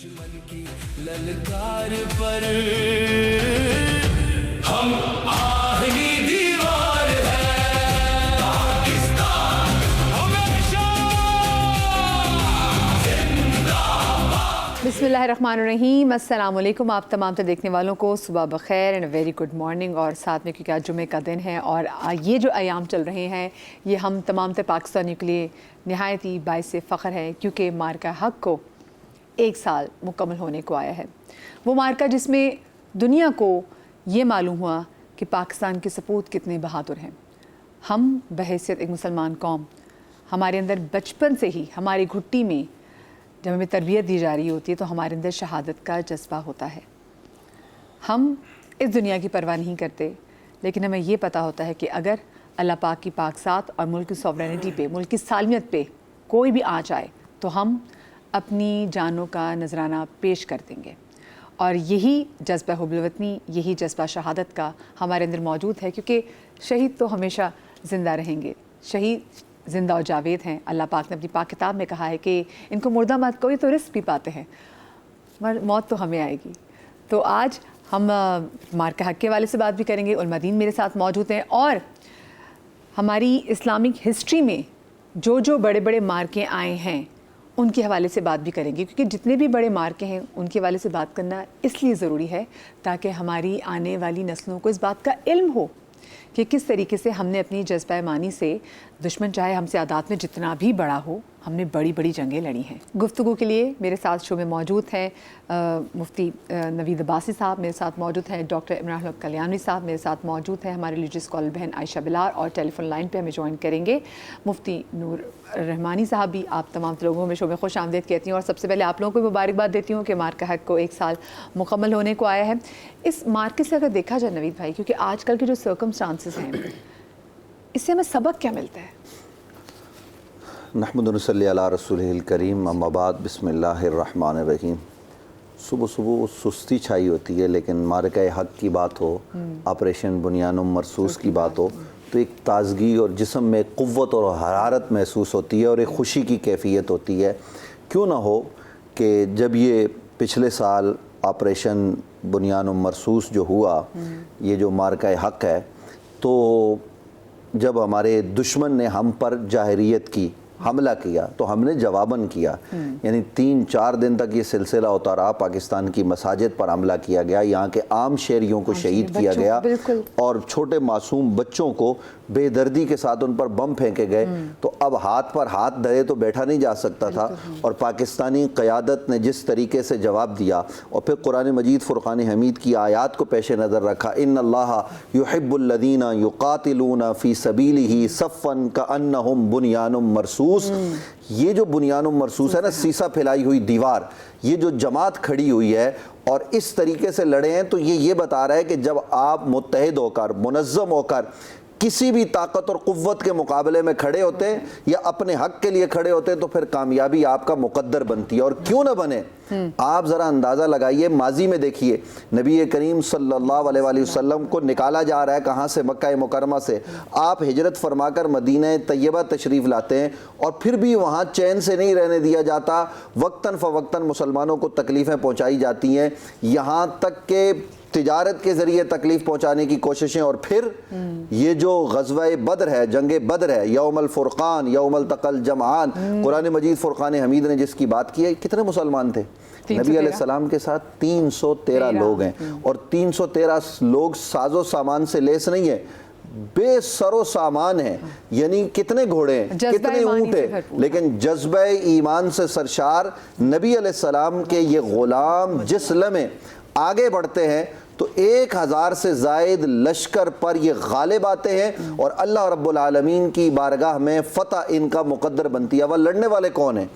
دشمن کی للکار پر ہم آہنی دیوار ہے پاکستان ہمیشہ زندہ باد۔ بسم اللہ الرحمن الرحیم۔ السلام علیکم آپ تمام تر دیکھنے والوں کو صبح بخیر اینڈ ویری گڈ مارننگ، اور ساتھ میں کیونکہ آج جمعے کا دن ہے اور یہ جو ایام چل رہے ہیں یہ ہم تمام تر پاکستانیوں کے لیے نہایت ہی باعث فخر ہے، کیونکہ مارکہ حق کو 1 سال مکمل ہونے کو آیا ہے۔ وہ مارکہ جس میں دنیا کو یہ معلوم ہوا کہ پاکستان کے سپوت کتنے بہادر ہیں۔ ہم بحیثیت ایک مسلمان قوم، ہمارے اندر بچپن سے ہی ہماری گھٹی میں جب ہمیں تربیت دی جا رہی ہوتی ہے تو ہمارے اندر شہادت کا جذبہ ہوتا ہے۔ ہم اس دنیا کی پرواہ نہیں کرتے، لیکن ہمیں یہ پتہ ہوتا ہے کہ اگر اللہ پاک کی پاک ذات اور ملک کی سوورینٹی پہ، ملک کی سالمیت پہ کوئی بھی آنچ آئے تو ہم اپنی جانوں کا نذرانہ پیش کر دیں گے، اور یہی جذبہ حب الوطنی، یہی جذبہ شہادت کا ہمارے اندر موجود ہے، کیونکہ شہید تو ہمیشہ زندہ رہیں گے، شہید زندہ و جاوید ہیں۔ اللہ پاک نے اپنی پاک کتاب میں کہا ہے کہ ان کو مردہ مت کوئی تو رزق بھی پاتے ہیں، موت تو ہمیں آئے گی۔ تو آج ہم مارکہ حق کے والے سے بات بھی کریں گے، علماء دین میرے ساتھ موجود ہیں، اور ہماری اسلامک ہسٹری میں جو بڑے بڑے مارکے آئے ہیں ان کے حوالے سے بات بھی کریں گے، کیونکہ جتنے بھی بڑے مارکے ہیں ان کے حوالے سے بات کرنا اس لیے ضروری ہے تاکہ ہماری آنے والی نسلوں کو اس بات کا علم ہو کہ کس طریقے سے ہم نے اپنی جذبہ ایمانی سے دشمن چاہے ہم سے عادات میں جتنا بھی بڑا ہو، ہم نے بڑی بڑی جنگیں لڑی ہیں۔ گفتگو کے لیے میرے ساتھ شو میں موجود ہیں مفتی نوید عباسی صاحب، میرے ساتھ موجود ہیں ڈاکٹر عمران الحق کلیانوی صاحب، میرے ساتھ موجود ہیں ہمارے ریلیجیس اسکالر بہن عائشہ بلال، اور ٹیلی فون لائن پہ ہمیں جوائن کریں گے مفتی نور رحمانی صاحب بھی۔ آپ تمام لوگوں میں شو میں خوش آمدید کہتی ہوں، اور سب سے پہلے آپ لوگوں کو مبارکباد دیتی ہوں کہ مارکہ حق کو 1 سال مکمل ہونے کو آیا ہے۔ اس مارکے سے اگر دیکھا جائے نوید بھائی، کیونکہ آج کل کے جو سرکمسٹانسز ہیں اس سے ہمیں سبق کیا ملتا ہے؟ نحمد و نصلی علی رسولہ الکریم، اما بعد، بسم اللہ الرحمن الرحیم۔ صبح صبح سستی چھائی ہوتی ہے، لیکن مارکہ حق کی بات ہو، آپریشن بنیان مرصوص کی بات ہو تو ایک تازگی اور جسم میں قوت اور حرارت محسوس ہوتی ہے، اور ایک خوشی کی کیفیت ہوتی ہے۔ کیوں نہ ہو کہ جب یہ پچھلے سال آپریشن بنیان مرصوص جو ہوا، یہ جو مارکہ حق ہے، تو جب ہمارے دشمن نے ہم پر جاہریت کی، حملہ کیا، تو ہم نے جواباً کیا، یعنی 3-4 دن تک یہ سلسلہ ہوتا رہا۔ پاکستان کی مساجد پر حملہ کیا گیا، یہاں کے عام شہریوں کو شہید کیا گیا، اور چھوٹے معصوم بچوں کو بے دردی کے ساتھ ان پر بم پھینکے گئے۔ تو اب ہاتھ پر ہاتھ دھرے تو بیٹھا نہیں جا سکتا تھا، اور پاکستانی قیادت نے جس طریقے سے جواب دیا، اور پھر قرآن مجید فرقان حمید کی آیات کو پیش نظر رکھا، ان اللہ یحب الذین یقاتلون فی سبیلہ صفا کأنہم بنیان مرصوص۔ یہ جو بنیان مرصوص ہے نا، سیسا پھیلائی ہوئی دیوار، یہ جو جماعت کھڑی ہوئی ہے اور اس طریقے سے لڑے ہیں، تو یہ بتا رہا ہے کہ جب آپ متحد ہو کر، منظم ہو کر کسی بھی طاقت اور قوت کے مقابلے میں کھڑے ہوتے ہیں یا اپنے حق کے لیے کھڑے ہوتے ہیں، تو پھر کامیابی آپ کا مقدر بنتی ہے۔ اور کیوں نہ بنے، آپ ذرا اندازہ لگائیے، ماضی میں دیکھیے نبی کریم صلی اللہ علیہ وآلہ وسلم کو نکالا جا رہا ہے کہاں سے؟ مکہ مکرمہ سے۔ آپ ہجرت فرما کر مدینہ طیبہ تشریف لاتے ہیں، اور پھر بھی وہاں چین سے نہیں رہنے دیا جاتا، وقتاً فوقتاً مسلمانوں کو تکلیفیں پہنچائی جاتی ہیں، یہاں تک کہ تجارت کے ذریعے تکلیف پہنچانے کی کوششیں۔ اور پھر یہ جو غزوہ بدر ہے، جنگ بدر ہے، یوم الفرقان، یوم التقى الجمعان، قرآن مجید فرقان حمید نے جس کی بات کی ہے، کتنے مسلمان تھے؟ نبی علیہ السلام کے ساتھ 313 لوگ ہیں، اور 313 لوگ ساز و سامان سے لیس نہیں ہیں، بے سر و سامان ہیں، یعنی کتنے گھوڑے ہیں، کتنے اونٹ ہیں، لیکن جذبہ ایمان سے سرشار نبی علیہ السلام کے یہ غلام جس لمحے آگے بڑھتے ہیں تو 1000 سے زائد لشکر پر یہ غالب آتے ہیں، اور اللہ رب العالمین کی بارگاہ میں فتح ان کا مقدر بنتی ہے۔ وہ لڑنے والے کون ہیں؟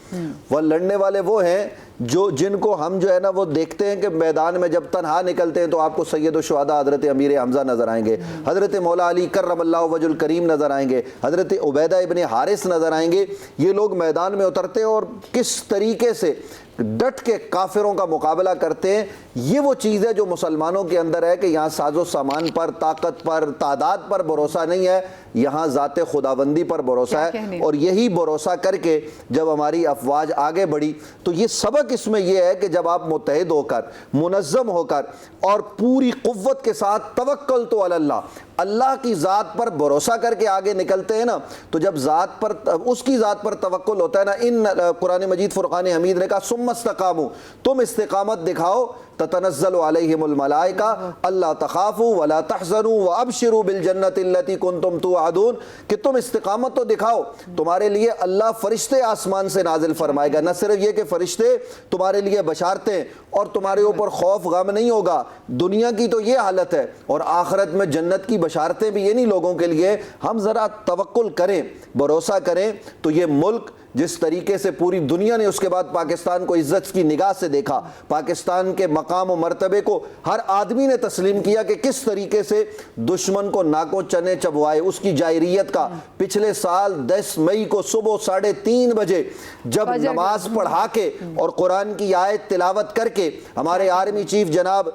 وہ لڑنے والے وہ ہیں جن کو ہم جو ہے نا وہ دیکھتے ہیں کہ میدان میں جب تنہا نکلتے ہیں تو آپ کو سید الشہداء حضرت امیر حمزہ نظر آئیں گے، حضرت مولا علی کرم اللہ وجہ الکریم نظر آئیں گے، حضرت عبیدہ ابن حارث نظر آئیں گے۔ یہ لوگ میدان میں اترتے ہیں اور کس طریقے سے ڈٹ کے کافروں کا مقابلہ کرتے ہیں۔ یہ وہ چیز ہے جو مسلمانوں کے اندر ہے کہ یہاں ساز و سامان پر، طاقت پر، تعداد پر بھروسہ نہیں ہے، یہاں ذات خداوندی پر بھروسہ ہے، اور یہی بھروسہ کر کے جب ہماری افواج آگے بڑھی تو یہ سبق اس میں یہ ہے کہ جب آپ متحد ہو کر، منظم ہو کر اور پوری قوت کے ساتھ توکلت علی اللہ، اللہ کی ذات پر بھروسہ کر کے آگے نکلتے ہیں نا، تو جب ذات پر، اس کی ذات پر توکل ہوتا ہے نا، ان قرآن مجید فرقان حمید نے کہا ثم استقاموا، تم استقامت دکھاؤ، تتنزل علیہم الملائکہ اللہ تخافوا ولا تحزنوا وابشروا بالجنۃ التی کنتم توعدون، کہ تم استقامت تو دکھاؤ، تمہارے لیے اللہ فرشتے آسمان سے نازل فرمائے گا، نہ صرف یہ کہ فرشتے تمہارے لیے بشارتیں، اور تمہارے اوپر خوف غم نہیں ہوگا، دنیا کی تو یہ حالت ہے، اور آخرت میں جنت کی بشارتیں بھی انہی لوگوں کے لیے۔ ہم ذرا توکل کریں، بھروسہ کریں، تو یہ ملک جس طریقے سے پوری دنیا نے اس کے بعد پاکستان کو عزت کی نگاہ سے دیکھا، پاکستان کے مقام و مرتبے کو ہر آدمی نے تسلیم کیا کہ کس طریقے سے دشمن کو ناکوں چنے چبوائے، اس کی جائریت کا۔ پچھلے سال 10 مئی کو صبح 3:30 بجے جب نماز پڑھا کے اور قرآن کی آیت تلاوت کر کے ہمارے آرمی چیف جناب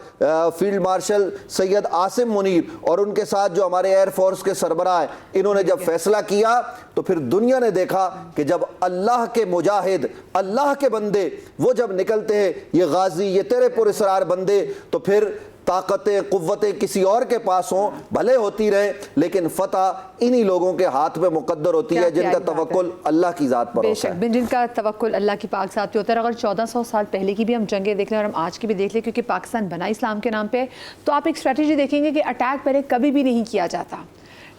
فیلڈ مارشل سید عاصم منیر اور ان کے ساتھ جو ہمارے ایئر فورس کے سربراہ ہیں، انہوں نے جب فیصلہ کیا تو پھر دنیا نے دیکھا کہ جب اللہ کے مجاہد، اللہ کے بندے وہ جب نکلتے ہیں، یہ غازی، یہ تیرے پر اسرار بندے، تو پھر طاقتیں قوتیں کسی اور کے پاس ہوں بھلے ہوتی رہے، لیکن فتح انہی لوگوں کے ہاتھ میں مقدر ہوتی ہے جن کا توکل اللہ کی ذات پر ہوتا ہے، جن کا توکل اللہ کی پاک ذات پہ ہوتا ہے۔ اگر 1400 سال پہلے کی بھی ہم جنگیں دیکھ لیں اور ہم آج کی بھی دیکھ لیں، کیونکہ پاکستان بنا اسلام کے نام پہ، تو آپ ایک اسٹریٹجی دیکھیں گے کہ اٹیک پہلے کبھی بھی نہیں کیا جاتا،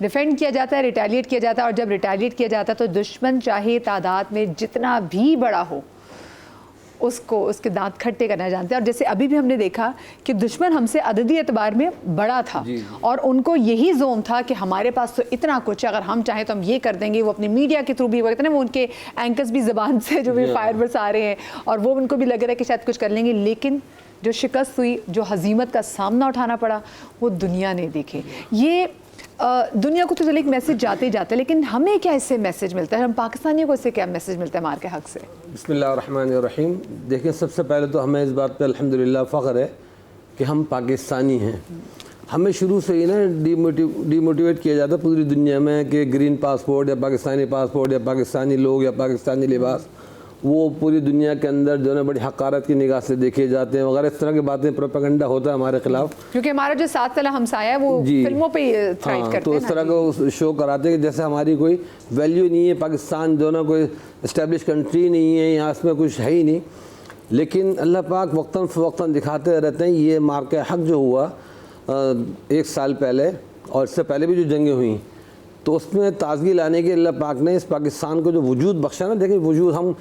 ڈیفینڈ کیا جاتا ہے، ریٹیلیٹ کیا جاتا ہے، اور جب ریٹیلیٹ کیا جاتا ہے تو دشمن چاہے تعداد میں جتنا بھی بڑا ہو اس کو اس کے دانت کھٹے کرنا جانتے ہیں۔ اور جیسے ابھی بھی ہم نے دیکھا کہ دشمن ہم سے عددی اعتبار میں بڑا تھا، اور ان کو یہی زوم تھا کہ ہمارے پاس تو اتنا کچھ ہے، اگر ہم چاہیں تو ہم یہ کر دیں گے۔ وہ اپنی میڈیا کے تھرو بھی وہ کہتے ہیں نا، وہ ان کے اینکرز بھی زبان سے جو بھی فائر برس آ رہے ہیں، اور وہ ان کو بھی لگ رہا ہے کہ شاید کچھ کر لیں گے، لیکن جو شکست ہوئی، جو ہزیمت کا سامنا اٹھانا پڑا، وہ دنیا نے دیکھے۔ یہ دنیا کو تو چلے ایک میسج جاتے جاتے، لیکن ہمیں کیا اس سے میسج ملتا ہے، ہم پاکستانیوں کو اس سے کیا میسج ملتا ہے مار کے حق سے؟ بسم اللہ الرحمن الرحیم۔ دیکھیں، سب سے پہلے تو ہمیں اس بات پہ الحمدللہ فخر ہے کہ ہم پاکستانی ہیں۔ ہمیں شروع سے ہی نا ڈیموٹیویٹ کیا جاتا پوری دنیا میں کہ گرین پاسپورٹ یا پاکستانی پاسپورٹ یا پاکستانی لوگ یا پاکستانی لباس، وہ پوری دنیا کے اندر جو ہے بڑی حقارت کی نگاہ سے دیکھے جاتے ہیں وغیرہ، اس طرح کی باتیں، پروپیگنڈا ہوتا ہے ہمارے خلاف، کیونکہ ہمارا جو ساتھ والا ہمسایہ ہے وہ فلموں پہ تھرائیو کرتے ہیں، تو اس طرح کا شو کراتے ہیں کہ جیسے ہماری کوئی ویلیو نہیں ہے، پاکستان جو نا کوئی اسٹیبلش کنٹری نہیں ہے، یہاں اس میں کچھ ہے ہی نہیں۔ لیکن اللہ پاک وقتاً فوقتاً دکھاتے رہتے ہیں۔ یہ مارکہ حق جو ہوا 1 سال پہلے، اور اس سے پہلے بھی جو جنگیں ہوئیں، تو اس میں تازگی لانے کے اللہ پاک نے اس پاکستان کو جو وجود بخشا نا، دیکھیں وجود، ہم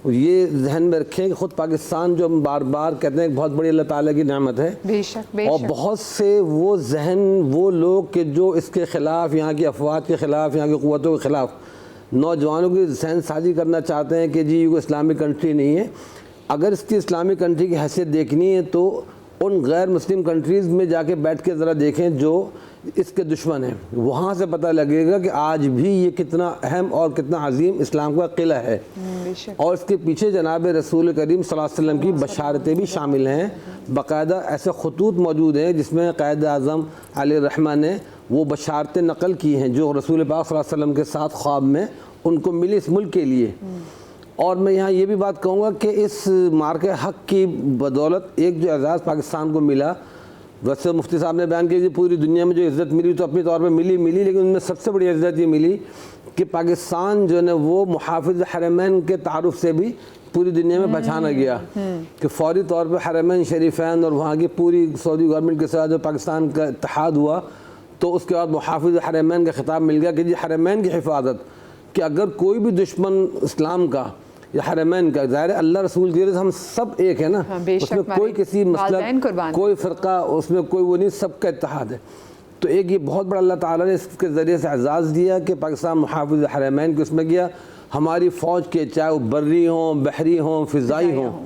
یہ ذہن میں رکھیں کہ خود پاکستان جو ہم بار بار کہتے ہیں بہت بڑی اللہ تعالیٰ کی نعمت ہے، بے شک بے اور شک، بہت سے وہ ذہن، وہ لوگ کہ جو اس کے خلاف، یہاں کی افواج کے خلاف، یہاں کی قوتوں کے خلاف نوجوانوں کی ذہن سازی کرنا چاہتے ہیں کہ جی یہ کوئی اسلامک کنٹری نہیں ہے۔ اگر اس کی اسلامک کنٹری کی حیثیت دیکھنی ہے تو ان غیر مسلم کنٹریز میں جا کے بیٹھ کے ذرا دیکھیں جو اس کے دشمن ہیں، وہاں سے پتہ لگے گا کہ آج بھی یہ کتنا اہم اور کتنا عظیم اسلام کا قلعہ ہے، اور اس کے پیچھے جناب رسول کریم صلی اللہ علیہ وسلم کی بشارتیں بھی شامل ہیں۔ باقاعدہ ایسے خطوط موجود ہیں جس میں قائد اعظم علیہ الرحمہ نے وہ بشارتیں نقل کی ہیں جو رسول پاک صلی اللہ علیہ وسلم کے ساتھ خواب میں ان کو ملی اس ملک کے لیے۔ اور میں یہاں یہ بھی بات کہوں گا کہ اس مارکہ حق کی بدولت ایک جو اعزاز پاکستان کو ملا، ویسے مفتی صاحب نے بیان کیا کہ پوری دنیا میں جو عزت ملی تو اپنی طور پہ ملی، لیکن ان میں سب سے بڑی عزت یہ ملی کہ پاکستان جو ہے نا وہ محافظ حرمین کے تعارف سے بھی پوری دنیا میں پہچانا گیا، کہ فوری طور پہ حرمین شریفین اور وہاں کی پوری سعودی گورنمنٹ کے ساتھ جو پاکستان کا اتحاد ہوا، تو اس کے بعد محافظ حرمین کا خطاب مل گیا کہ جی حرمین کی حفاظت، کہ اگر کوئی بھی دشمن اسلام کا یا حرمین کا، ظاہر ہے اللہ رسول کی ہم سب ایک ہے نا، اس میں کوئی کسی مسلک، کوئی فرقہ، اس میں کوئی وہ نہیں، سب کا اتحاد ہے۔ تو ایک یہ بہت بڑا اللہ تعالیٰ نے اس کے ذریعے سے اعزاز دیا کہ پاکستان محافظ حرمین کو اس میں کیا، ہماری فوج کے چاہے وہ بری ہوں، بحری ہوں، فضائی ہوں،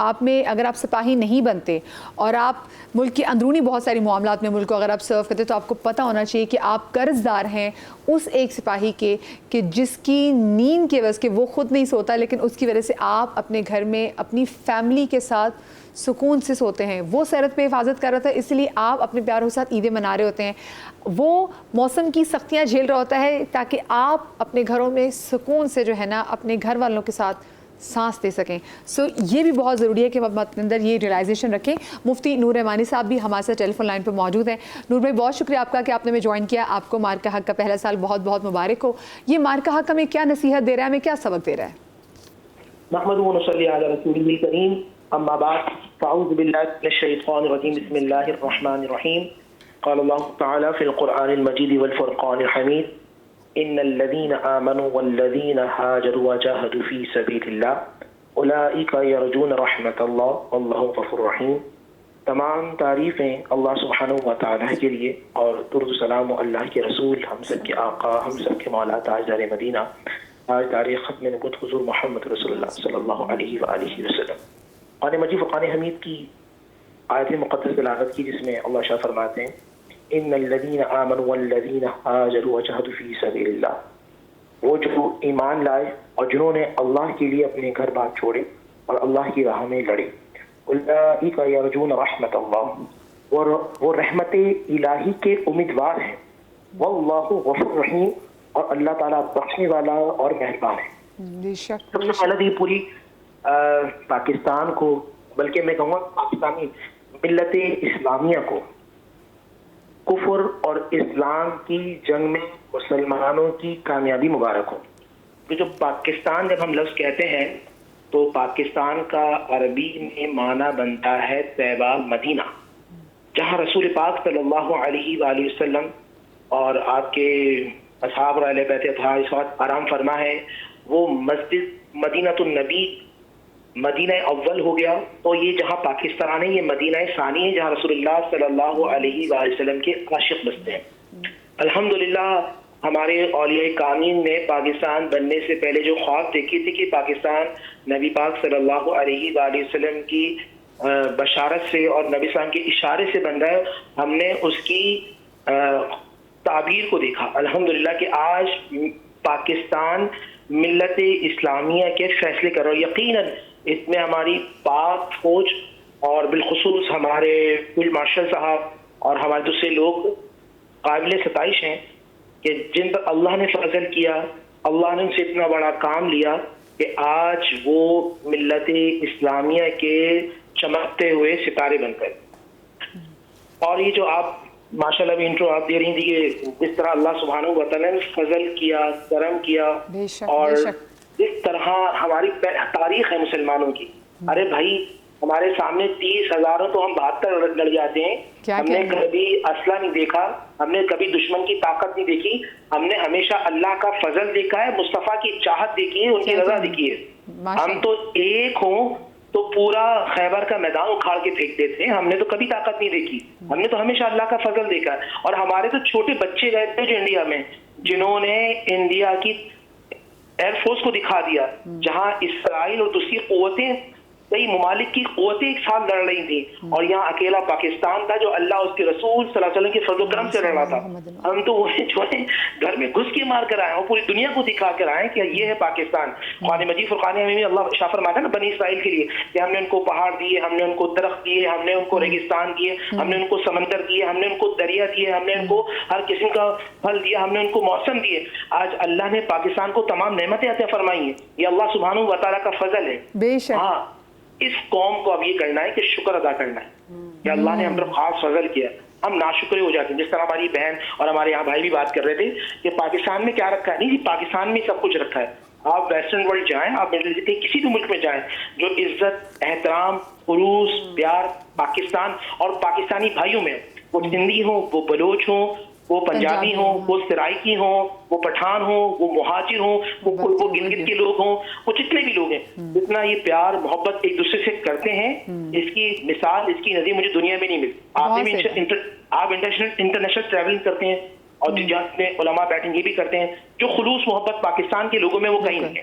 آپ میں اگر آپ سپاہی نہیں بنتے اور آپ ملک کی اندرونی بہت ساری معاملات میں ملک کو اگر آپ سرو کرتے تو آپ کو پتہ ہونا چاہیے کہ آپ قرض دار ہیں اس ایک سپاہی کے کہ جس کی نیند کے وجہ سے وہ خود نہیں سوتا لیکن اس کی وجہ سے آپ اپنے گھر میں اپنی فیملی کے ساتھ سکون سے سوتے ہیں. وہ سرحد پہ حفاظت کر رہا تھا اس لیے آپ اپنے پیاروں کے ساتھ عیدیں منا رہے ہوتے ہیں. وہ موسم کی سختیاں جھیل رہا ہوتا ہے تاکہ آپ اپنے گھروں میں سکون سے جو ہے نا اپنے گھر والوں کے ساتھ سانس دے سکیں. سو یہ بھی بہت ضروری ہے کہ ہم اپنے اندر یہ ریئلائزیشن رکھیں. مفتی نور رحمانی صاحب بھی ہمارے ساتھ ٹیلی فون لائن پہ موجود ہیں. نور بھائی بہت شکریہ آپ کا کہ آپ نے ہمیں جوائن کیا. آپ کو مارکا حق کا پہلا سال بہت بہت مبارک ہو. یہ مارکا حق ہمیں کیا نصیحت دے رہا ہے, ہمیں کیا سبق دے رہا ہے؟ نحمده ونصلي على رسوله الكريم اما بعد فاعوذ بالله من الشيطان الرجيم بسم الله الرحمن الرحيم قال الله تعالى في القرآن المجيد والفرقان الحميد ان الذين آمنوا والذين هاجروا وجاهدوا في سبيل الله اولئك يرجون رحمة الله والله غفور رحيم. تمام تعریفیں اللہ سبحانہ و تعالیٰ کے لیے اور درود و سلام اللہ کے رسول ہم سب کے آقا ہم سب کے مولا تاجدار مدینہ آج تاریخ ختم نبوت حضور محمد رسول اللہ صلی اللہ علیہ وآلہ وسلم. قرآن مجید فرقان حمید کی آیت مقدس تلاوت کی جس میں اللہ شاہ فرماتے ہیں ان الذین آمنوا والذین ہاجروا وجاہدوا فی سبیل اللہ, وہ جو ایمان لائے اور جنہوں نے اللہ کے لیے اپنے گھر بار چھوڑے اور اللہ کی راہ میں لڑے, اولئک یرجون رحمت اللہ, وہ رحمت الہی کے امیدوار ہیں, واللہ غفور رحیم, اور اللہ تعالیٰ بخشنے والا اور مہربان ہے. سب سے پہلے یہ پوری پاکستان کو بلکہ میں کہوں گا پاکستانی ملت اسلامیہ کو کفر اور اسلام کی جنگ میں مسلمانوں کی کامیابی مبارک ہو. جو پاکستان جب ہم لفظ کہتے ہیں تو پاکستان کا عربی میں معنی بنتا ہے طیبہ مدینہ, جہاں رسول پاک صلی اللہ علیہ وآلہ وسلم اور آپ کے اصحاب اور اہل بیت اطہار اس وقت آرام فرما ہے. وہ مسجد مدینہ النبی مدینہ اول ہو گیا, تو یہ جہاں پاکستان ہے یہ مدینہ ثانی ہے جہاں رسول اللہ صلی اللہ علیہ وآلہ وسلم کے عاشق بستے ہیں. الحمدللہ ہمارے اولیاء کامین نے پاکستان بننے سے پہلے جو خواب دیکھی تھی کہ پاکستان نبی پاک صلی اللہ علیہ وآلہ وسلم کی بشارت سے اور نبی صلی اللہ علیہ وسلم کے اشارے سے بن رہا ہے, ہم نے اس کی تعبیر کو دیکھا. الحمدللہ کہ آج پاکستان ملت اسلامیہ کے فیصلے کر رہا ہے. یقیناً اس میں ہماری پاک فوج اور بالخصوص ہمارے فیلڈ مارشل صاحب اور ہمارے دوسرے لوگ قابل ستائش ہیں کہ جن پر اللہ نے فضل کیا, اللہ نے ان سے اتنا بڑا کام لیا کہ آج وہ ملت اسلامیہ کے چمکتے ہوئے ستارے بن گئے. اور یہ جو آپ ماشاءاللہ بھی انٹرو آپ دے رہی تھی کہ جس طرح اللہ سبحانہ و تعالیٰ نے فضل کیا, کرم کیا, اور جس طرح ہماری تاریخ ہے مسلمانوں کی. ارے بھائی ہمارے سامنے 30,000 تو ہم 72 لڑ جاتے ہیں. ہم نے کبھی اسلحہ نہیں دیکھا, ہم نے کبھی دشمن کی طاقت نہیں دیکھی, ہم نے ہمیشہ اللہ کا فضل دیکھا ہے, مصطفیٰ کی چاہت دیکھی ہے, ان کی رضا دیکھی ہے. ہم تو ایک ہوں تو پورا خیبر کا میدان اکھاڑ کے پھینک دیتے ہیں. ہم نے تو کبھی طاقت نہیں دیکھی, ہم نے تو ہمیشہ اللہ کا فضل دیکھا ہے. اور ہمارے تو چھوٹے بچے گئے تھے جو انڈیا میں, جنہوں نے انڈیا کی ایئر فورس کو دکھا دیا, جہاں اسرائیل اور دوسری قوتیں کئی ممالک کی قوتیں ایک ساتھ لڑ رہی تھیں, اور یہاں اکیلا پاکستان تھا جو اللہ اس کے رسول صلی اللہ علیہ وسلم کے فضل و کرم سے لڑ رہا تھا. ہم تو وہ جو ہے گھر میں گھس کے مار کر آئے ہیں, پوری دنیا کو دکھا کر آئے کہ یہ ہے پاکستان. قرآن مجید فرقان حمید میں اللہ شاہ فرماتا ہے نا بنی اسرائیل کے لیے کہ ہم نے ان کو پہاڑ دیے, ہم نے ان کو درخت دیے, ہم نے ان کو ریگستان دیے, ہم نے ان کو سمندر دیے, ہم نے ان کو دریا دیے, ہم نے ان کو ہر قسم کا پھل دیا, ہم نے ان کو موسم دیے. آج اللہ نے پاکستان کو تمام نعمتیں عطا فرمائی ہیں. یہ اللہ سبحانہ و تعالیٰ کا فضل ہے. بے شک. ہاں اس قوم کو اب یہ کرنا ہے کہ شکر ادا کرنا ہے کہ اللہ نے ہم پر خاص فضل کیا. ہم ناشکرے ہو جاتے ہیں. جس طرح ہماری بہن اور ہمارے یہاں بھائی بھی بات کر رہے تھے کہ پاکستان میں کیا رکھا ہے. نہیں جی, پاکستان میں سب کچھ رکھا ہے. آپ ویسٹرن ورلڈ جائیں, آپ مڈل ایسٹ کے کسی بھی ملک میں جائیں, جو عزت, احترام, خلوص, پیار پاکستان اور پاکستانی بھائیوں میں, وہ سندھی ہوں, وہ بلوچ ہوں, وہ پنجابی ہوں, وہ سرائکی ہوں, وہ پٹھان ہوں, وہ مہاجر ہوں, وہ گلگت کے لوگ ہوں, وہ جتنے بھی لوگ ہیں, جتنا یہ پیار محبت ایک دوسرے سے کرتے ہیں, اس کی مثال, اس کی نظیر مجھے دنیا میں نہیں ملتی. آپ انٹرنیشنل ٹریولنگ کرتے ہیں اور جہاں میں علماء بیٹھیں یہ بھی کرتے ہیں, جو خلوص محبت پاکستان کے لوگوں میں وہ کہیں نہیں ہے.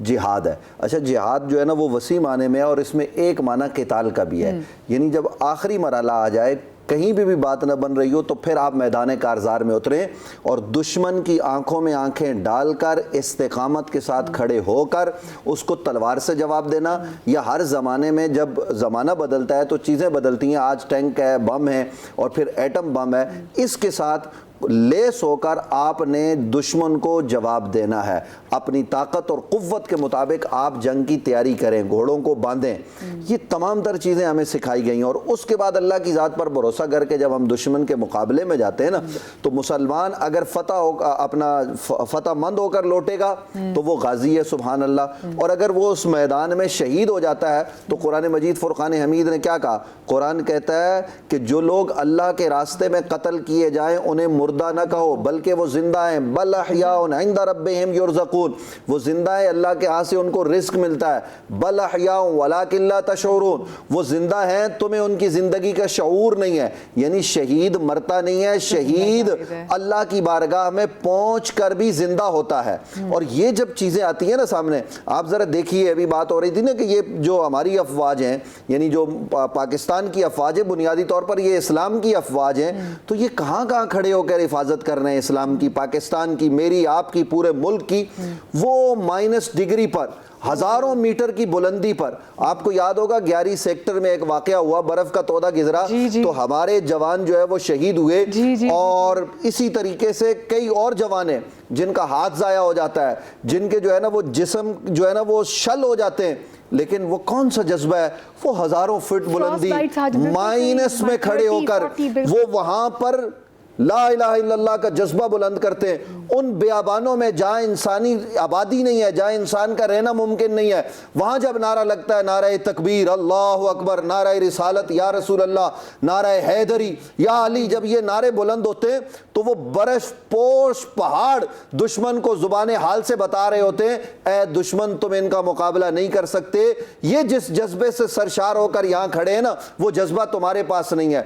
جہاد ہے. اچھا جہاد جو ہے نا وہ وسیع معنی میں ہے اور اس میں ایک معنی قتال کا بھی ہے. یعنی جب آخری مرحلہ آ جائے, کہیں بھی بات نہ بن رہی ہو, تو پھر آپ میدان کارزار میں اتریں اور دشمن کی آنکھوں میں آنکھیں ڈال کر استقامت کے ساتھ کھڑے ہو کر اس کو تلوار سے جواب دینا. یا ہر زمانے میں جب زمانہ بدلتا ہے تو چیزیں بدلتی ہیں, آج ٹینک ہے, بم ہے اور پھر ایٹم بم ہے, اس کے ساتھ لیس ہو کر آپ نے دشمن کو جواب دینا ہے. اپنی طاقت اور قوت کے مطابق آپ جنگ کی تیاری کریں, گھوڑوں کو باندھیں. یہ تمام تر چیزیں ہمیں سکھائی گئی ہیں. اور اس کے بعد اللہ کی ذات پر بھروسہ کر کے جب ہم دشمن کے مقابلے میں جاتے ہیں نا, تو مسلمان اگر فتح مند ہو کر لوٹے گا تو وہ غازی ہے, سبحان اللہ. اور اگر وہ اس میدان میں شہید ہو جاتا ہے تو قرآن مجید فرقان حمید نے کیا کہا؟ قرآن کہتا ہے کہ جو لوگ اللہ کے راستے میں قتل کیے جائیں انہیں مردہ نہ کہو بلکہ وہ زندہ ہیں. بل احیاء عند ربہم یرزقون, وہ زندہ ہیں, اللہ کے ہاں سے ان کو رزق ملتا ہے. بل احیاء ولکن لا تشعرون, وہ زندہ ہیں تمہیں ان کی زندگی کا شعور نہیں ہے. یعنی شہید مرتا نہیں ہے, شہید اللہ کی بارگاہ میں پہنچ کر بھی زندہ ہوتا ہے. اور یہ جب چیزیں آتی ہیں نا سامنے, آپ ذرا دیکھیے, ابھی بات ہو رہی تھی نا کہ یہ جو ہماری افواج ہیں, یعنی جو پاکستان کی افواج ہے, بنیادی طور پر یہ اسلام کی افواج ہیں, تو یہ کہاں کہاں کھڑے ہو کر حفاظت کر رہے ہیں اسلام کی, پاکستان کی, میری, آپ کی, پورے ملک کی. وہ مائنس ڈگری پر, ہزاروں میٹر کی بلندی پر, آپ کو یاد ہوگا 11 سیکٹر میں ایک واقعہ ہوا, برف کا تودہ گزرا, تو ہمارے جوان جو ہے وہ شہید ہوئے. اور اسی طریقے سے کئی اور جوان ہیں جن کا ہاتھ ضائع ہو جاتا ہے, جن کے جو ہے نا وہ جسم جو ہے نا وہ شل ہو جاتے ہیں. لیکن وہ کون سا جذبہ ہے؟ وہ ہزاروں فٹ بلندی مائنس میں کھڑے ہو کر وہ وہاں پر لا الہ الا اللہ کا جذبہ بلند کرتے ہیں. ان بیابانوں میں جہاں انسانی آبادی نہیں ہے, جہاں انسان کا رہنا ممکن نہیں ہے, وہاں جب نعرہ لگتا ہے, نعرہ تکبیر اللہ اکبر, نعرہ رسالت یا رسول اللہ, نعرہ حیدری یا علی, جب یہ نعرے بلند ہوتے ہیں تو وہ برف پوش پہاڑ دشمن کو زبان حال سے بتا رہے ہوتے ہیں, اے دشمن تم ان کا مقابلہ نہیں کر سکتے. یہ جس جذبے سے سرشار ہو کر یہاں کھڑے ہیں نا, وہ جذبہ تمہارے پاس نہیں ہے.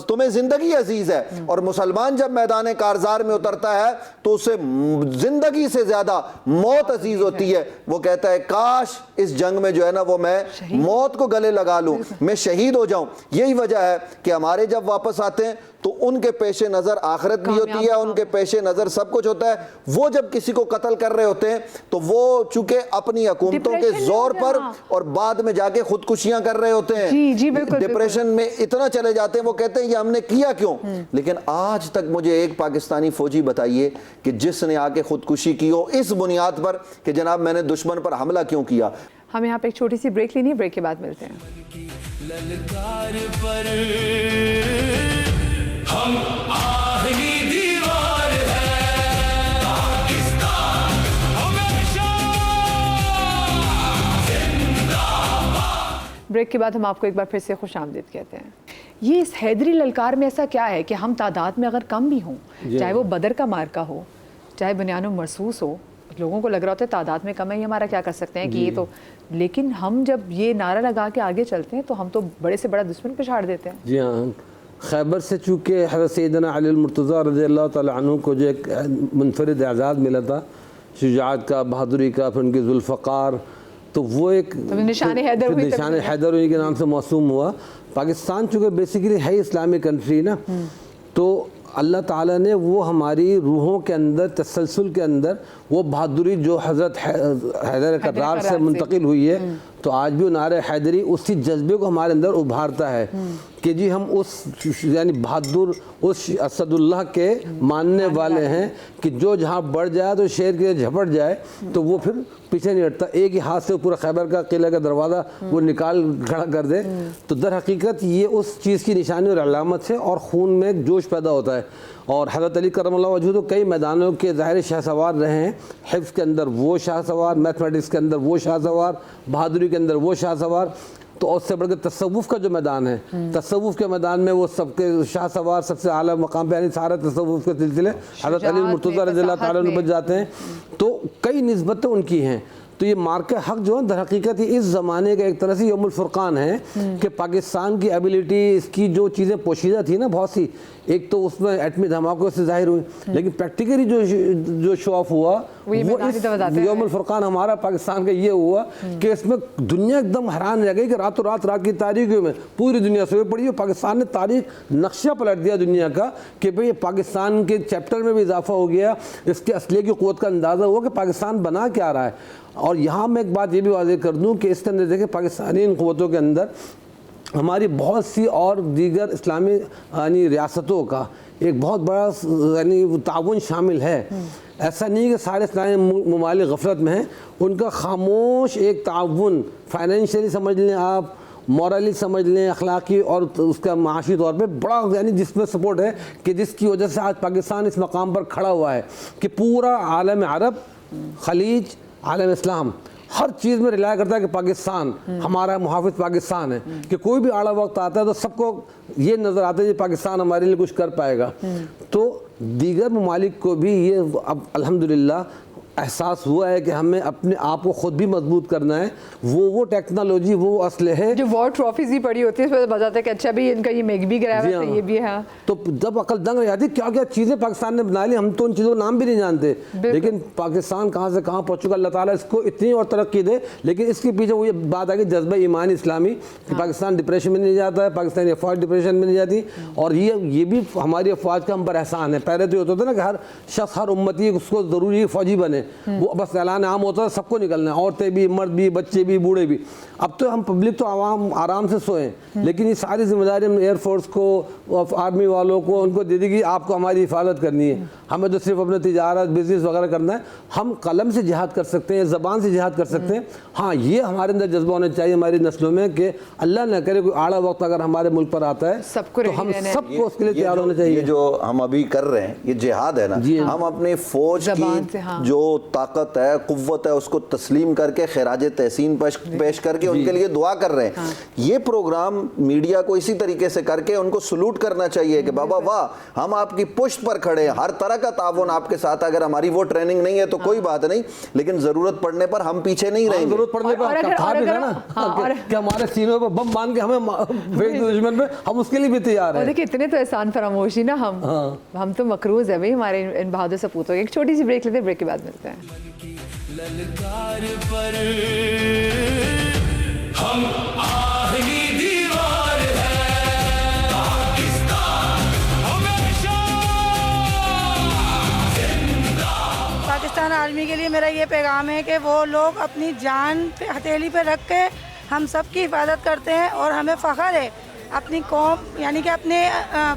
تمہیں زندگی عزیز ہے, اور مسلمان جب میدان کارزار میں اترتا ہے تو اسے زندگی سے زیادہ موت عزیز ہوتی ہے. وہ کہتا ہے کاش اس جنگ میں جو ہے نا وہ میں موت کو گلے لگا لوں, میں شہید ہو جاؤں. یہی وجہ ہے کہ ہمارے جب واپس آتے ہیں تو ان کے پیش نظر آخرت بھی ہوتی ہے, ان کے پیش نظر سب کچھ ہوتا ہے. وہ جب کسی کو قتل کر رہے ہوتے ہیں تو وہ چونکہ اپنی حکومتوں کے زور پر اور بعد میں جا کے خودکشیاں کر رہے ہوتے ہیں, ڈپریشن میں اتنا چلے جاتے ہیں, وہ کہتے ہیں یہ ہم نے کیا کیوں. لیکن آج تک مجھے ایک پاکستانی فوجی بتائیے کہ جس نے آ کے خودکشی کی ہو اس بنیاد پر کہ جناب میں نے دشمن پر حملہ کیوں کیا. ہم یہاں پہ ایک چھوٹی سی بریک لینی ہے, بریک کے بعد ملتے ہیں. للکار پر ہم آہنی دیوار ہے, پاکستان ہمیشہ زندہ باد. بریک کے بعد ہم آپ کو ایک بار پھر سے خوش آمدید کہتے ہیں. یہ اس حیدری للکار میں ایسا کیا ہے کہ ہم تعداد میں اگر کم بھی ہوں, چاہے وہ بدر کا مارکہ ہو, چاہے بنیان مرصوص ہو, لوگوں کو لگ رہا ہوتا ہے تعداد میں کم ہے, یہ ہمارا کیا کر سکتے ہیں کہ یہ تو, لیکن ہم جب یہ نعرہ لگا کے آگے چلتے ہیں تو ہم تو بڑے سے بڑا دشمن پچھاڑ دیتے ہیں. جی ہاں, خیبر سے چونکہ حضرت سیدنا علی المرتضیٰ رضی اللہ تعالیٰ عنہ کو جو ایک منفرد اعزاز ملا تھا شجاعت کا, بہادری کا, پھر ان کی ذوالفقار, تو وہ ایک نشان حیدر ہوئی کے نام سے موسوم ہوا. پاکستان چونکہ بیسیکلی ہے اسلامی کنٹری نا, تو اللہ تعالیٰ نے وہ ہماری روحوں کے اندر تسلسل کے اندر وہ بہادری جو حضرت حیدر کرار سے منتقل ہوئی ہے, تو آج بھی نعرہ حیدری اسی جذبے کو ہمارے اندر ابھارتا ہے کہ جی ہم اس یعنی بہادر اس اسد اللہ کے ماننے والے ہیں کہ جو جہاں بڑھ جائے تو شیر کے جھپٹ جائے تو وہ پھر پیچھے نہیں ہٹتا, ایک ہی ہاتھ سے پورا خیبر کا قلعہ کا دروازہ وہ نکال کھڑا کر دے. تو در حقیقت یہ اس چیز کی نشانی اور علامت ہے, اور خون میں ایک جوش پیدا ہوتا ہے. اور حضرت علی کرم اللہ وجہہ تو کئی میدانوں کے ظاہر شاہ سوار رہے ہیں, حفظ کے اندر وہ شاہ سوار, میتھمیٹکس کے اندر وہ شاہ سوار, بہادری کے اندر وہ شاہ سوار. تو اس سے بڑھ کے تصوف کا جو میدان ہے, تصوف کے میدان میں وہ سب کے شاہ سوار سب سے اعلیٰ مقام پہ, یعنی سارے تصوف کے سلسلے حضرت علی المرتضیٰ رضی اللہ تعالیٰ عنہ بچ جاتے ہیں. تو کئی نسبتیں ان کی ہیں. تو یہ مارکہ حق جو ہے در حقیقت اس زمانے کا ایک طرح سے یوم الفرقان ہے کہ پاکستان کی ایبیلٹی، اس کی جو چیزیں پوشیدہ تھی نا بہت سی، ایک تو اس میں ایٹمی دھماکوں سے ظاہر ہوئی، لیکن پریکٹیکلی جو شو آف ہوا وہ اس یوم الفرقان ہمارا پاکستان کا یہ ہوا کہ اس میں دنیا ایک دم حیران رہ گئی کہ راتوں رات کی تاریخیوں میں پوری دنیا سوئے پڑی، اور پاکستان نے تاریخ نقشہ پلٹ دیا دنیا کا کہ بھئی پاکستان کے چیپٹر میں بھی اضافہ ہو گیا، اس کے اصلیہ کی قوت کا اندازہ ہوا کہ پاکستان بنا کیا رہا ہے۔ اور یہاں میں ایک بات یہ بھی واضح کر دوں کہ اس کے اندر دیکھیں پاکستانی ان قوتوں کے اندر ہماری بہت سی اور دیگر اسلامی یعنی ریاستوں کا ایک بہت بڑا یعنی تعاون شامل ہے۔ ایسا نہیں کہ سارے اسلامی ممالک غفلت میں ہیں، ان کا خاموش ایک تعاون، فائنینشلی سمجھ لیں آپ، مورلی سمجھ لیں، اخلاقی اور اس کا معاشی طور پہ بڑا یعنی جس میں سپورٹ ہے کہ جس کی وجہ سے آج پاکستان اس مقام پر کھڑا ہوا ہے کہ پورا عالم عرب، خلیج، عالم اسلام ہر چیز میں رلائے کرتا ہے کہ پاکستان ہمارا محافظ پاکستان ہے، کہ کوئی بھی آڑا وقت آتا ہے تو سب کو یہ نظر آتا ہے کہ پاکستان ہمارے لیے کچھ کر پائے گا۔ تو دیگر ممالک کو بھی یہ اب الحمدللہ احساس ہوا ہے کہ ہمیں اپنے آپ کو خود بھی مضبوط کرنا ہے، وہ ٹیکنالوجی، وہ اسلحے جو وار ٹرافیز ہی پڑی ہوتی ہے اس پہ بتاتے ہیں کہ اچھا بھی ان کا یہ میگ بھی گرایا ہوا ہے، یہ بھی ہے۔ تو جب عقل دنگ رہ جاتی کیا کیا چیزیں پاکستان نے بنا لی، ہم تو ان چیزوں کا نام بھی نہیں جانتے، لیکن پاکستان کہاں سے کہاں پہنچ چکا، اللہ تعالیٰ اس کو اتنی اور ترقی دے۔ لیکن اس کے پیچھے وہ یہ بات ہے کہ جذبہ ایمان اسلامی، کہ پاکستان ڈپریشن میں نہیں جاتا ہے، پاکستانی افواج ڈپریشن میں نہیں جاتی، اور یہ بھی ہماری افواج کا ہم پر احسان ہے۔ پہلے تو یہ ہوتا تھا نا کہ ہر شخص، ہر امتی اس کو ضروری فوجی بنے، وہ بس اعلان عام ہوتا ہے سب کو نکلنا ہے، عورتیں بھی، مرد بھی، بچے بھی، بوڑھے بھی۔ اب تو ہم پبلک تو عوام آرام سے سوئیں، لیکن یہ ساری ذمہ داری ہم ایئر فورس کو، آرمی والوں کو، ان کو دے دی کہ آپ کو ہماری حفاظت کرنی ہے، ہمیں تو صرف اپنے تجارت، بزنس وغیرہ کرنا ہے۔ ہم قلم سے جہاد کر سکتے ہیں، زبان سے جہاد کر سکتے ہیں، ہاں یہ ہمارے اندر جذبہ ہونا چاہیے ہماری نسلوں میں کہ اللہ نہ کرے کوئی آڑا وقت اگر ہمارے ملک پر آتا ہے تو ہم سب کو اس کے لیے تیار ہونا چاہیے۔ یہ جو ہم ابھی کر رہے ہیں یہ جہاد ہے نا، ہم اپنے فوج کی جو طاقت ہے، قوت ہے، اس کو تسلیم کر کے خراج تحسین پیش کر کے ان کے لیے دعا کر رہے ہیں۔ یہ پروگرام میڈیا کو اسی طریقے سے کر کے ان کو سلوٹ کرنا چاہیے کہ بابا واہ، ہم آپ کی پشت پر کھڑے ہیں، ہر طرح کا تعاون آپ کے ساتھ، اگر ہماری وہ ٹریننگ نہیں ہے تو کوئی بات نہیں، لیکن ضرورت پڑنے پر ہم پیچھے نہیں رہیں گے۔ ضرورت پڑنے پر کہ ہمارے سینوں پر بم باندھ کے ہمیں دشمن پہ، ہم اس کے لیے بھی تیار ہیں۔ دیکھیں اتنے تو احسان فراموشی نا ہم تو مقروض ہے بھائی ہمارے ان بہادر سپوتوں کے۔ ایک چھوٹی سی بریک لیتے ہیں، بریک کے بعد ملتے ہیں۔ للکار پر ہم آہنی دیوار ہے، پاکستان ہمیشہ زندہ۔ پاکستان آرمی کے لیے میرا یہ پیغام ہے کہ وہ لوگ اپنی جان پہ ہتھیلی پہ رکھ کے ہم سب کی حفاظت کرتے ہیں، اور ہمیں فخر ہے اپنی قوم یعنی کہ اپنے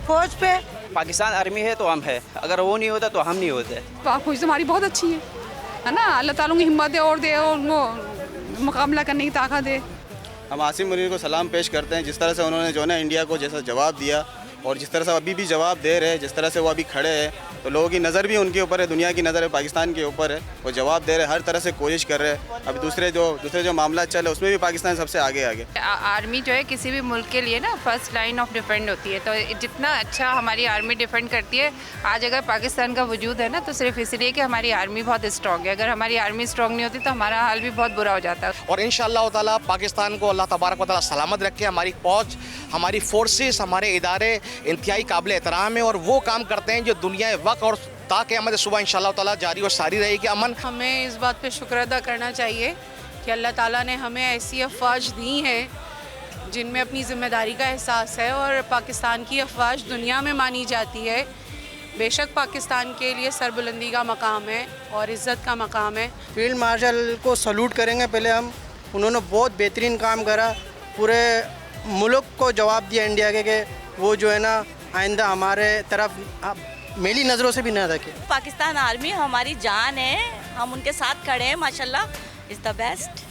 فوج پہ۔ پاکستان آرمی ہے تو ہم ہے، اگر وہ نہیں ہوتا تو ہم نہیں ہوتے۔ پاک فوج ہماری بہت اچھی ہے نا، اللہ تعالیٰ کی ہمت دے اور ان کو مقابلہ کرنے کی طاقت دے۔ ہم عاصم منیر کو سلام پیش کرتے ہیں، جس طرح سے انہوں نے جو ہے نا انڈیا کو جیسا جواب دیا، اور جس طرح سے ابھی بھی جواب دے رہے ہیں، جس طرح سے وہ ابھی کھڑے ہیں، تو لوگوں کی نظر بھی ان کے اوپر ہے، دنیا کی نظر ہے پاکستان کے اوپر ہے، وہ جواب دے رہے ہیں، ہر طرح سے کوشش کر رہے ہیں۔ اب دوسرے جو معاملات چل رہے اس میں بھی پاکستان سب سے آگے آرمی جو ہے کسی بھی ملک کے لیے نا فرسٹ لائن آف ڈیفینڈ ہوتی ہے، تو جتنا اچھا ہماری آرمی ڈیفینڈ کرتی ہے، آج اگر پاکستان کا وجود ہے نا تو صرف اس لیے کہ ہماری آرمی بہت اسٹرانگ ہے۔ اگر ہماری آرمی اسٹرانگ نہیں ہوتی تو ہمارا حال بھی بہت برا ہو جاتا ہے۔ اور انشاءاللہ تعالیٰ پاکستان کو اللہ تبارک و تعالیٰ سلامت رکھے، ہماری فوج، ہماری فورسز، ہمارے ادارے انتہائی قابل احترام ہیں، اور وہ کام کرتے ہیں جو دنیا وقت اور تاقیامت صبح انشاءاللہ تعالیٰ جاری اور ساری رہے گی امن۔ ہمیں اس بات پہ شکر ادا کرنا چاہیے کہ اللہ تعالیٰ نے ہمیں ایسی افواج دی ہیں جن میں اپنی ذمہ داری کا احساس ہے، اور پاکستان کی افواج دنیا میں مانی جاتی ہے۔ بے شک پاکستان کے لیے سربلندی کا مقام ہے اور عزت کا مقام ہے۔ فیلڈ مارشل کو سلوٹ کریں گے پہلے ہم، انہوں نے بہت بہترین کام کرا، پورے ملک کو جواب دیا انڈیا کے کہ وہ جو ہے نا آئندہ ہمارے طرف میلی نظروں سے بھی نہ دیکھے۔ پاکستان آرمی ہماری جان ہے، ہم ان کے ساتھ کھڑے ہیں، ماشاءاللہ از دا بیسٹ۔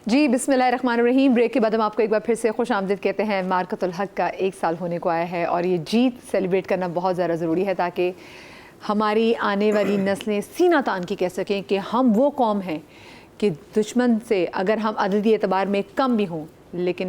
جی بسم اللہ الرحمن الرحیم۔ بریک کے بعد ہم آپ کو ایک بار پھر سے خوش آمدید کہتے ہیں۔ مارکۃ الحق کا 1 سال ہونے کو آیا ہے، اور یہ جیت سیلیبریٹ کرنا بہت زیادہ ضروری ہے تاکہ ہماری آنے والی نسلیں سینہ تان کی کہہ سکیں کہ ہم وہ قوم ہیں کہ دشمن سے اگر ہم عددی اعتبار میں کم بھی ہوں لیکن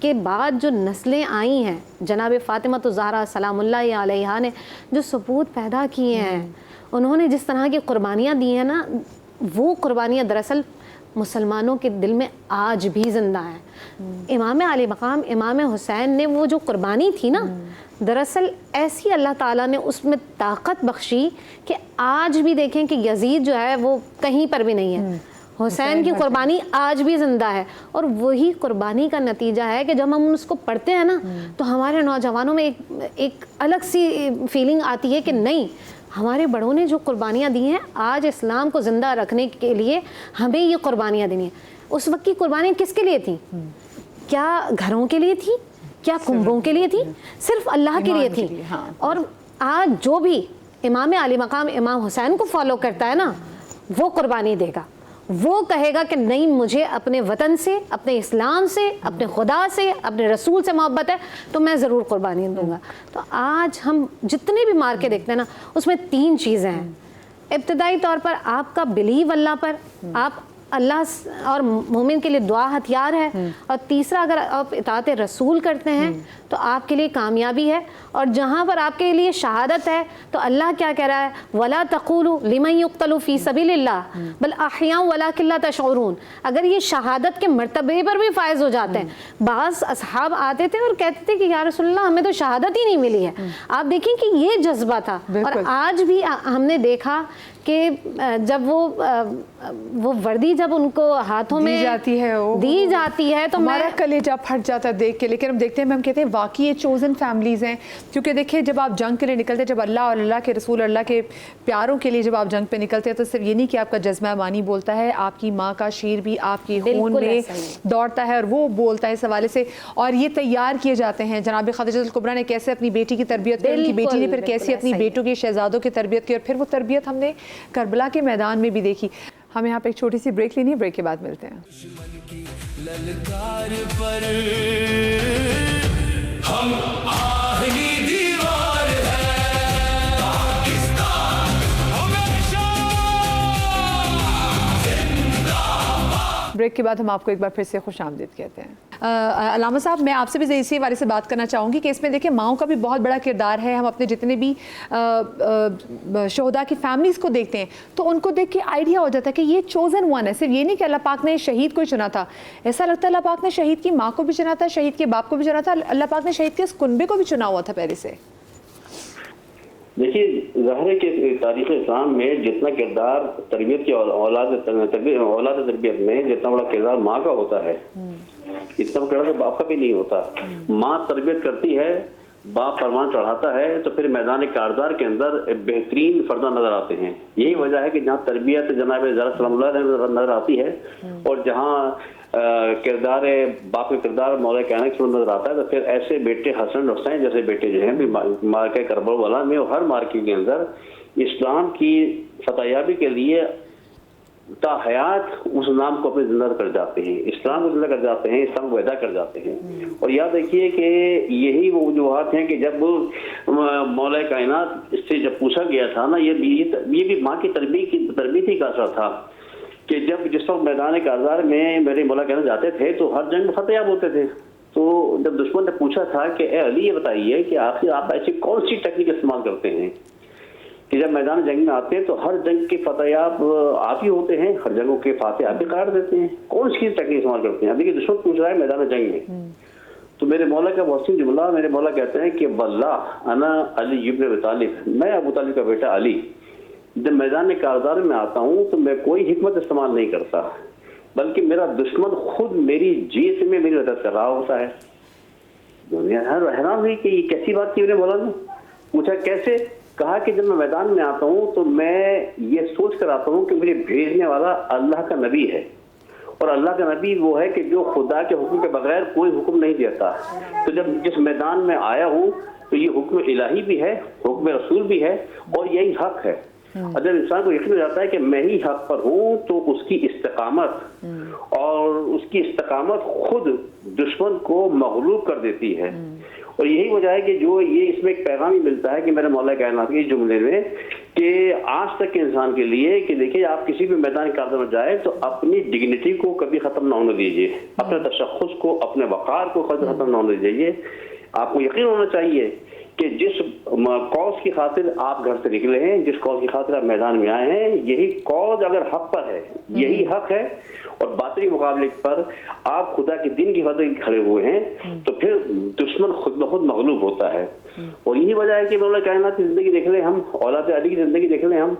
کے بعد جو نسلیں آئی ہیں، جناب فاطمہ الزہرا سلام اللہ علیہا نے جو سپوت پیدا کیے ہیں، انہوں نے جس طرح کی قربانیاں دی ہیں نا، وہ قربانیاں دراصل مسلمانوں کے دل میں آج بھی زندہ ہیں۔ امام علی مقام امام حسین نے وہ جو قربانی تھی نا، دراصل ایسی اللہ تعالیٰ نے اس میں طاقت بخشی کہ آج بھی دیکھیں کہ یزید جو ہے وہ کہیں پر بھی نہیں ہے، حسین کی قربانی آج بھی زندہ ہے۔ اور وہی قربانی کا نتیجہ ہے کہ جب ہم اس کو پڑھتے ہیں نا تو ہمارے نوجوانوں میں ایک الگ سی فیلنگ آتی ہے کہ نہیں، ہمارے بڑوں نے جو قربانیاں دی ہیں، آج اسلام کو زندہ رکھنے کے لیے ہمیں یہ قربانیاں دینی ہیں۔ اس وقت کی قربانیاں کس کے لیے تھیں؟ کیا گھروں کے لیے تھی؟ کیا کنبوں کے لیے تھی؟ صرف اللہ کے لیے تھی۔ اور آج جو بھی امام علی مقام امام حسین کو فالو کرتا ہے نا، وہ قربانی دے گا، وہ کہے گا کہ نہیں، مجھے اپنے وطن سے، اپنے اسلام سے، اپنے خدا سے، اپنے رسول سے محبت ہے تو میں ضرور قربانی دوں گا۔ تو آج ہم جتنے بھی مار کے دیکھتے ہیں نا، اس میں 3 چیزیں ہیں۔ ابتدائی طور پر آپ کا بلیو اللہ پر، آپ اللہ اور مومن کے لیے دعا ہتھیار ہے، اور تیسرا اگر آپ اطاعت رسول کرتے ہیں تو آپ کے لیے کامیابی ہے، اور جہاں پر آپ کے لیے شہادت ہے تو اللہ کیا کہہ رہا ہے؟ وَلَا تَقُولُوا لِمَن يُقْتَلُ فِي سَبِيلِ اللَّهِ بَلْ أَحْيَاءٌ وَلَكِنْ لَا تَشْعُرُونَ۔ اگر یہ شہادت کے مرتبے پر بھی فائز ہو جاتے ہیں، بعض اصحاب آتے تھے اور کہتے تھے کہ یا رسول اللہ ہمیں تو شہادت ہی نہیں ملی ہے۔ آپ دیکھیں کہ یہ جذبہ تھا، اور آج بھی ہم نے دیکھا کہ جب وہ وردی جب ان کو ہاتھوں میں دی جاتی ہے تو ہمارا کلیجہ پھٹ جاتا ہے دیکھ کے۔ لیکن ہم دیکھتے ہیں، ہم کہتے ہیں واقعی یہ چوزن فیملیز ہیں، کیونکہ دیکھیں جب آپ جنگ کے لیے نکلتے ہیں، جب اللہ اور اللہ کے رسول، اللہ کے پیاروں کے لیے جب آپ جنگ پہ نکلتے ہیں، تو صرف یہ نہیں کہ آپ کا جذبہ مانی بولتا ہے، آپ کی ماں کا شیر بھی آپ کی خون میں دوڑتا ہے اور وہ بولتا ہے اس حوالے سے۔ اور یہ تیار کیے جاتے ہیں، جناب خدیجہ الکبریٰ نے کیسے اپنی بیٹی کی تربیت کی، ان کی بیٹی نے پھر کیسے اپنی بیٹوں کے شہزادوں کی تربیت کی، اور پھر وہ تربیت ہم نے کربلا کے میدان میں بھی دیکھی۔ ہم یہاں پہ ایک چھوٹی سی بریک لینی ہے، بریک کے بعد ملتے ہیں۔ للکار پر ہم آہنی دیوار ہے، پاکستان ہمیشہ زندہ باد۔ بریک کے بعد ہم آپ کو ایک بار پھر سے خوش آمدید کہتے ہیں۔ علامہ صاحب، میں آپ سے بھی اسی حوالے سے بات کرنا چاہوں گی کہ اس میں دیکھیں ماؤں کا بھی بہت بڑا کردار ہے۔ ہم اپنے جتنے بھی شہداء کی فیملیز کو دیکھتے ہیں تو ان کو دیکھ کے آئیڈیا ہو جاتا ہے کہ یہ چوزن ون ہے۔ صرف یہ نہیں کہ اللہ پاک نے شہید کو چنا تھا، ایسا لگتا ہے اللہ پاک نے شہید کی ماں کو بھی چنا تھا، شہید کے باپ کو بھی چنا تھا، اللہ پاک نے شہید کے اس کنبے کو بھی چنا ہوا تھا پہلے سے۔ دیکھیے، ظاہر ہے کہ تاریخ اسلام میں جتنا کردار تربیت کی اولاد تربیت میں جتنا بڑا کردار ماں کا ہوتا ہے، اتنا بڑا کردار باپ کا بھی نہیں ہوتا۔ ماں تربیت کرتی ہے، باپ فرمان چڑھاتا ہے، تو پھر میدان کاردار کے اندر بہترین فرداں نظر آتے ہیں۔ یہی وجہ ہے کہ جہاں تربیت جناب صلی اللہ علیہ وسلم نظر آتی ہے، اور جہاں کردار باپ کا کردار مولا کائنات میں نظر آتا ہے، تو پھر ایسے بیٹے حسن حسین جیسے بیٹے جو ہیں مارکہ کربلا میں اور ہر مارکے کے اندر اسلام کی فتح یابی کے لیے تا حیات اس نام کو اپنے زندہ کر جاتے ہیں، اسلام کو زندہ کر جاتے ہیں، اسلام کو پیدا کر جاتے ہیں۔ اور یاد رکھیے کہ یہی وہ وجوہات ہیں کہ جب مولا کائنات سے جب پوچھا گیا تھا نا، یہ بھی ماں کی تربیت ہی کا اثر تھا کہ جب جس وقت میدان کارزار میں میرے مولا کائنات جاتے تھے تو ہر جنگ میں فتح یاب ہوتے تھے۔ تو جب دشمن نے پوچھا تھا کہ اے علی، یہ بتائیے کہ آخر آپ ایسی کون سی ٹیکنیک استعمال کرتے ہیں کہ جب میدان جنگ میں آتے ہیں تو ہر جنگ کے فتح یاب آپ ہی ہوتے ہیں، ہر جنگوں کے فاتح آپ ہی قرار دیتے ہیں، کون سی ٹیکنیک استعمال کرتے ہیں؟ ابھی کہ دشمن پوچھ رہا ہے میدان جنگ میں، تو میرے مولا کا بہت سی جملہ، میرے مولا کہتے ہیں کہ واللہ انا علی ابن ابی طالب، میں ابو طالب کا بیٹا علی، جب میدان کارزار میں آتا ہوں تو میں کوئی حکمت استعمال نہیں کرتا، بلکہ میرا دشمن خود میری جیت میں میری مدد کر رہا ہوتا ہے۔ دنیا حیران ہوئی کہ یہ کیسی بات کی میرے مولا نے؟ پوچھا کیسے؟ کہا کہ جب میں میدان میں آتا ہوں تو میں یہ سوچ کر آتا ہوں کہ مجھے بھیجنے والا اللہ کا نبی ہے، اور اللہ کا نبی وہ ہے کہ جو خدا کے حکم کے بغیر کوئی حکم نہیں دیتا۔ تو جب جس میدان میں آیا ہوں تو یہ حکم الہی بھی ہے، حکم رسول بھی ہے، اور یہی حق ہے۔ اگر انسان کو یقین ہو جاتا ہے کہ میں ہی حق پر ہوں تو اس کی استقامت اور اس کی استقامت خود دشمن کو مغلوب کر دیتی ہے، اور یہی وجہ ہے کہ جو یہ اس میں ایک پیغام ہی ملتا ہے کہ میرے مولا کائنات کے جملے میں کہ آج تک کے انسان کے لیے کہ دیکھیے آپ کسی بھی میدان کارگر میں جائیں تو اپنی ڈگنیٹی کو کبھی ختم نہ ہونے دیجیے، اپنے تشخص کو، اپنے وقار کو ختم نہ ہونے دیجیے. آپ کو یقین ہونا چاہیے کہ جس کاز کی خاطر آپ گھر سے نکلے ہیں، جس کاز کی خاطر آپ میدان میں آئے ہیں، یہی کاز اگر حق پر ہے، یہی حق ہے اور باطلی مقابلے پر آپ خدا کے دین کی خاطر کھڑے ہوئے ہیں، تو پھر دشمن خود بخود مغلوب ہوتا ہے. اور یہی وجہ ہے کہ مولا کائنات کی زندگی دیکھ لیں ہم، اولاد علی کی زندگی دیکھ لیں ہم،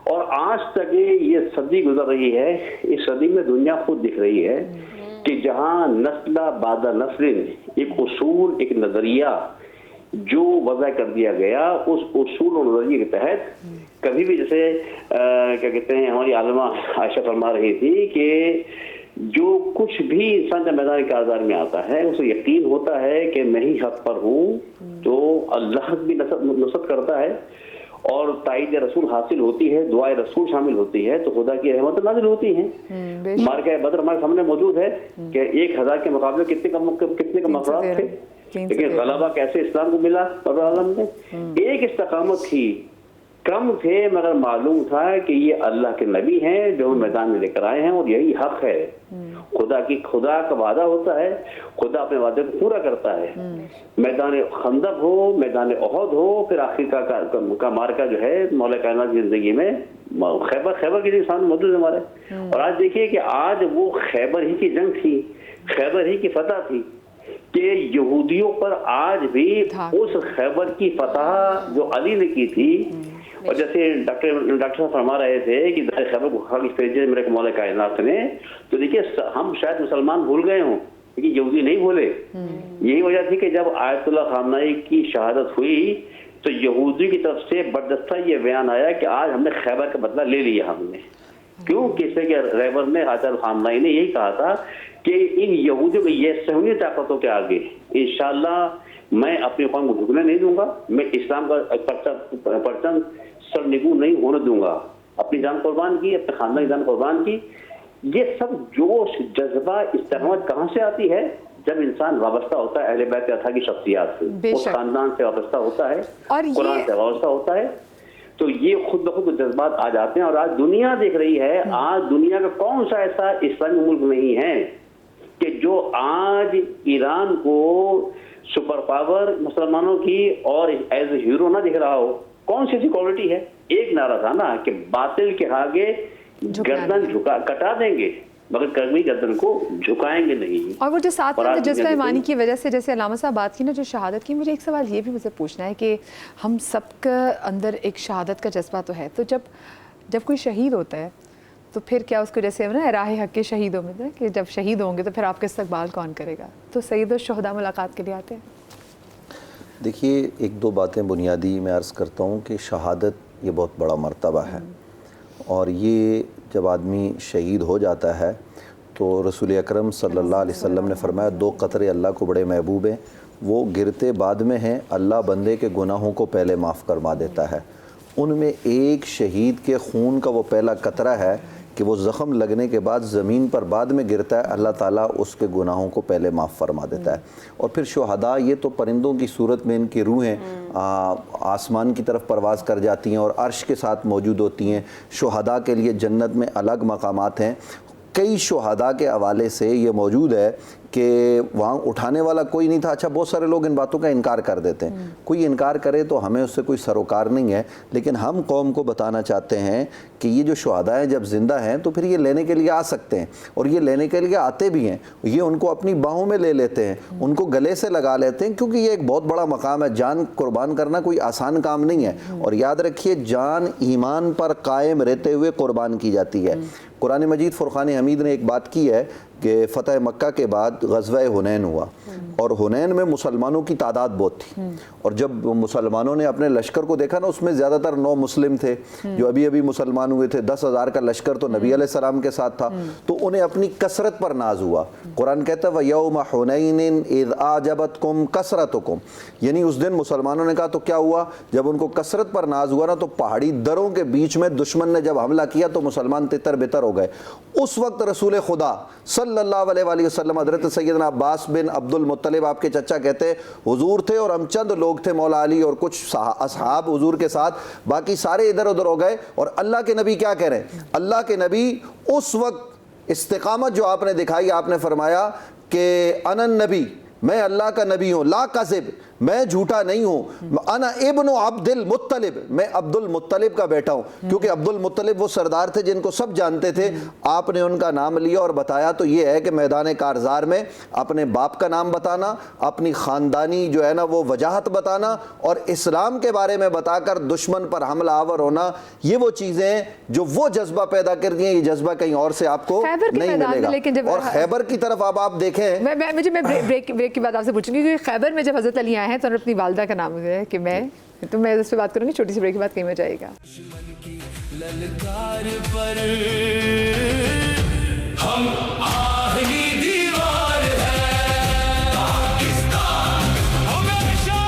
اور آج تک یہ صدی گزر رہی ہے. اس صدی میں دنیا خود دکھ رہی ہے کہ جہاں نسل بعد نسل ایک اصول، ایک نظریہ جو وضع کر دیا گیا، اس اصول اور نظریے کے تحت کبھی بھی جیسے کیا کہتے ہیں ہماری عالمہ عائشہ فرما رہی تھی کہ جو کچھ بھی انسان جب میدان کارزار میں آتا ہے اسے یقین ہوتا ہے کہ میں ہی حق پر ہوں، تو اللہ بھی نصرت کرتا ہے اور تائید رسول حاصل ہوتی ہے، دعائے رسول شامل ہوتی ہے، تو خدا کی رحمت نازل ہوتی ہیں. مارکہ بدر ہمارے سامنے موجود ہے کہ 1000 کے مقابلے کتنے کم افراد تھے، لیکن غلبہ کیسے اسلام کو ملا رب العالمین نے. ایک استقامت تھی، کم تھے مگر معلوم تھا کہ یہ اللہ کے نبی ہیں جو میدان میں لے کر آئے ہیں اور یہی حق ہے. خدا کا وعدہ ہوتا ہے، خدا اپنے وعدے کو پورا کرتا ہے. میدان خندق ہو، میدان احد ہو، پھر آخر کا مارکا جو ہے مولا کائنات کی زندگی میں خیبر کے انسان موجود ہے ہمارے. اور آج دیکھیے کہ آج وہ خیبر ہی کی جنگ تھی، خیبر ہی کی فتح تھی کہ یہودیوں پر آج بھی اس خیبر کی فتح جو علی نے کی تھی، اور جیسے ڈاکٹر صاحب فرما رہے تھے کہ خیبر کو خاک بھیجے میرے مولا کائنات نے، تو دیکھیے ہم شاید مسلمان بھول گئے ہوں لیکن یہودی نہیں بھولے. یہی وجہ تھی کہ جب آیت اللہ خامنائی کی شہادت ہوئی تو یہودی کی طرف سے بردستہ یہ بیان آیا کہ آج ہم نے خیبر کا بدلہ لے لیا. ہم نے کیوں؟ کس سے کہ ریبر نے آیت اللہ خامنائی نے یہی کہا تھا کہ ان یہودیوں کی یہ صہیونی طاقتوں کے آگے انشاءاللہ میں اپنی قوم کو جھکنے نہیں دوں گا، میں اسلام کا پرچم سرنگوں نہیں ہونے دوں گا. اپنی جان قربان کی، اپنے خاندان کی جان قربان کی. یہ سب جوش، جذبہ، استقامت کہاں سے آتی ہے؟ جب انسان وابستہ ہوتا ہے اہل بیت اطہار کی شخصیات سے، اس خاندان سے وابستہ ہوتا ہے، قرآن سے وابستہ ہوتا ہے، تو یہ خود بخود جذبات آ جاتے ہیں. اور آج دنیا دیکھ رہی ہے، آج دنیا کا کون سا ایسا اسلامی ملک نہیں ہے کہ جو آج ایران کو سپر پاور مسلمانوں کی اور ایز اے ہیرو نہ دکھ رہا ہو. کون سی ایسی کوالٹی ہے؟ ایک نعرہ تھا نا کہ باطل کے آگے گردن کٹا دیں گے مگر کبھی گردن کو جھکائیں گے نہیں. اور وہ جو ساتھ میں جذبہ ایمانی کی وجہ سے جیسے علامہ صاحب بات کی نا، جو شہادت کی، مجھے ایک سوال یہ بھی مجھے پوچھنا ہے کہ ہم سب کا اندر ایک شہادت کا جذبہ تو ہے، تو جب کوئی شہید ہوتا ہے تو پھر کیا اس کو جیسے نا راہ حق کے شہیدوں میں کہ جب شہید ہوں گے تو پھر آپ کا استقبال کون کرے گا؟ تو سید الشہداء ملاقات کے لیے آتے ہیں. دیکھیے ایک دو باتیں بنیادی میں عرض کرتا ہوں کہ شہادت یہ بہت بڑا مرتبہ ہے، اور یہ جب آدمی شہید ہو جاتا ہے تو رسول اکرم صلی اللہ علیہ وسلم نے فرمایا 2 قطرے اللہ کو بڑے محبوب ہیں، وہ گرتے بعد میں ہیں، اللہ بندے کے گناہوں کو پہلے معاف فرما دیتا ہے. ان میں ایک شہید کے خون کا وہ پہلا قطرہ ہے کہ وہ زخم لگنے کے بعد زمین پر بعد میں گرتا ہے، اللہ تعالیٰ اس کے گناہوں کو پہلے معاف فرما دیتا ہے. اور پھر شہداء یہ تو پرندوں کی صورت میں ان کی روحیں آسمان کی طرف پرواز کر جاتی ہیں اور عرش کے ساتھ موجود ہوتی ہیں. شہداء کے لیے جنت میں الگ مقامات ہیں. کئی شہداء کے حوالے سے یہ موجود ہے کہ وہاں اٹھانے والا کوئی نہیں تھا. اچھا بہت سارے لوگ ان باتوں کا انکار کر دیتے ہیں، کوئی انکار کرے تو ہمیں اس سے کوئی سروکار نہیں ہے، لیکن ہم قوم کو بتانا چاہتے ہیں کہ یہ جو شہداء ہیں جب زندہ ہیں تو پھر یہ لینے کے لیے آ سکتے ہیں، اور یہ لینے کے لیے آتے بھی ہیں. یہ ان کو اپنی باہوں میں لے لیتے ہیں، ان کو گلے سے لگا لیتے ہیں، کیونکہ یہ ایک بہت بڑا مقام ہے. جان قربان کرنا کوئی آسان کام نہیں ہے، اور یاد رکھیے جان ایمان پر قائم رہتے ہوئے قربان کی جاتی ہے. قرآن مجید فرقان حمید نے ایک بات کی ہے کہ فتح مکہ کے بعد غزوہ حنین ہوا، اور حنین میں مسلمانوں کی تعداد بہت تھی، اور جب مسلمانوں نے اپنے لشکر کو دیکھا نا، اس میں زیادہ تر 9 مسلم تھے جو ابھی مسلمان ہوئے تھے. 10,000 کا لشکر تو نبی علیہ السلام کے ساتھ تھا، تو انہیں اپنی کثرت پر ناز ہوا. قرآن کہتا ہے وَيَوْمَ حُنَيْنٍ إِذْ أَعْجَبَتْكُمْ كَثْرَتُكُمْ، یعنی اس دن مسلمانوں نے کہا تو کیا ہوا؟ جب ان کو کثرت پر ناز ہوا نا، تو پہاڑی دروں کے بیچ میں دشمن نے جب حملہ کیا تو مسلمان تتر بتر ہو گئے. اس وقت رسول خدا صلی صلی اللہ علیہ وآلہ وسلم حضرت سیدنا عباس بن عبد المطلب آپ کے چچا کہتے ہیں حضور تھے اور ہم چند لوگ تھے مولا علی اور کچھ اصحاب حضور کے ساتھ، باقی سارے ادھر ادھر ہو گئے. اور اللہ کے نبی کیا کہہ رہے ہیں؟ اللہ کے نبی اس وقت استقامت جو آپ نے دکھائی، آپ نے فرمایا کہ انا النبی، میں اللہ کا نبی ہوں، لا کذب، میں جھوٹا نہیں ہوں، انا ابن عبد المطلب، میں عبد المطلب کا بیٹا ہوں. کیونکہ عبد المطلب وہ سردار تھے جن کو سب جانتے تھے. آپ نے ان کا نام لیا اور بتایا. تو یہ ہے کہ میدان کارزار میں اپنے باپ کا نام بتانا، اپنی خاندانی جو ہے نا وہ وجاہت بتانا، اور اسلام کے بارے میں بتا کر دشمن پر حملہ آور ہونا، یہ وہ چیزیں ہیں جو وہ جذبہ پیدا کرتی ہیں. یہ جذبہ کہیں اور سے آپ کو نہیں ملے گا. اور خیبر کی طرف اب آپ دیکھیں، میں بریک کی بات آپ سے پوچھوں گی کہ خیبر میں جب حضرت علی آئے ہیں تو اپنی والدہ کا نام ہے کہ میں اس پہ بات کروں گی. چھوٹی سی بریک کی بات کہیں میں جائے گا. للکار پر ہم آہنی دیوار ہے پاکستان ہمیشہ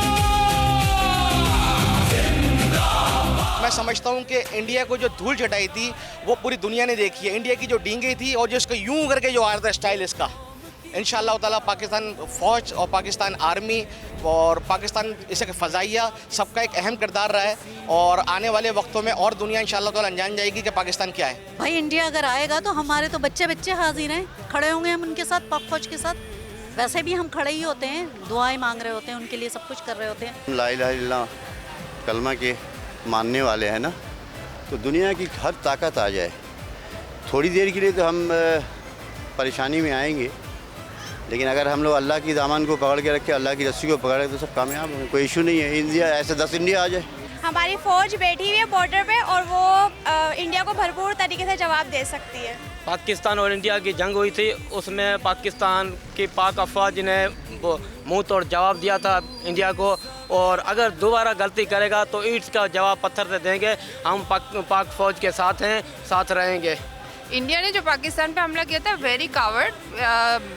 زندہ. میں سمجھتا ہوں کہ انڈیا کو جو دھول چٹائی تھی وہ پوری دنیا نے دیکھی ہے. انڈیا کی جو ڈینگیں تھی اور جو اس کا یوں کر کے جو آیا تھا اسٹائل اس کا، انشاءاللہ تعالیٰ پاکستان فوج اور پاکستان آرمی اور پاکستان اس کے فضائیہ سب کا ایک اہم کردار رہا ہے. اور آنے والے وقتوں میں اور دنیا انشاءاللہ تعالیٰ انجان جائے گی کہ پاکستان کیا ہے. بھائی انڈیا اگر آئے گا تو ہمارے تو بچے حاضر ہیں، کھڑے ہوں گے ہم ان کے ساتھ، پاک فوج کے ساتھ. ویسے بھی ہم کھڑے ہی ہوتے ہیں، دعائیں مانگ رہے ہوتے ہیں، ان کے لیے سب کچھ کر رہے ہوتے ہیں. لا الہ الا اللہ کلمہ کے ماننے والے ہیں نا، تو دنیا کی ہر طاقت آ جائے. تھوڑی دیر کے لیے تو ہم پریشانی میں آئیں گے، لیکن اگر ہم لوگ اللہ کی دامن کو پکڑ کے رکھے، اللہ کی رسی کو پکڑ کے، تو سب کامیاب ہیں. کوئی ایشو نہیں ہے. انڈیا ایسے 10 انڈیا آ جائے. ہماری فوج بیٹھی ہوئی ہے بارڈر پہ اور وہ انڈیا کو بھرپور طریقے سے جواب دے سکتی ہے. پاکستان اور انڈیا کی جنگ ہوئی تھی، اس میں پاکستان کی پاک افواج نے منہ توڑ جواب دیا تھا انڈیا کو، اور اگر دوبارہ غلطی کرے گا تو اینٹ کا جواب پتھر سے دیں گے. ہم پاک فوج کے ساتھ ہیں، ساتھ رہیں گے. انڈیا نے جو پاکستان پہ حملہ کیا تھا ویری کاورڈ،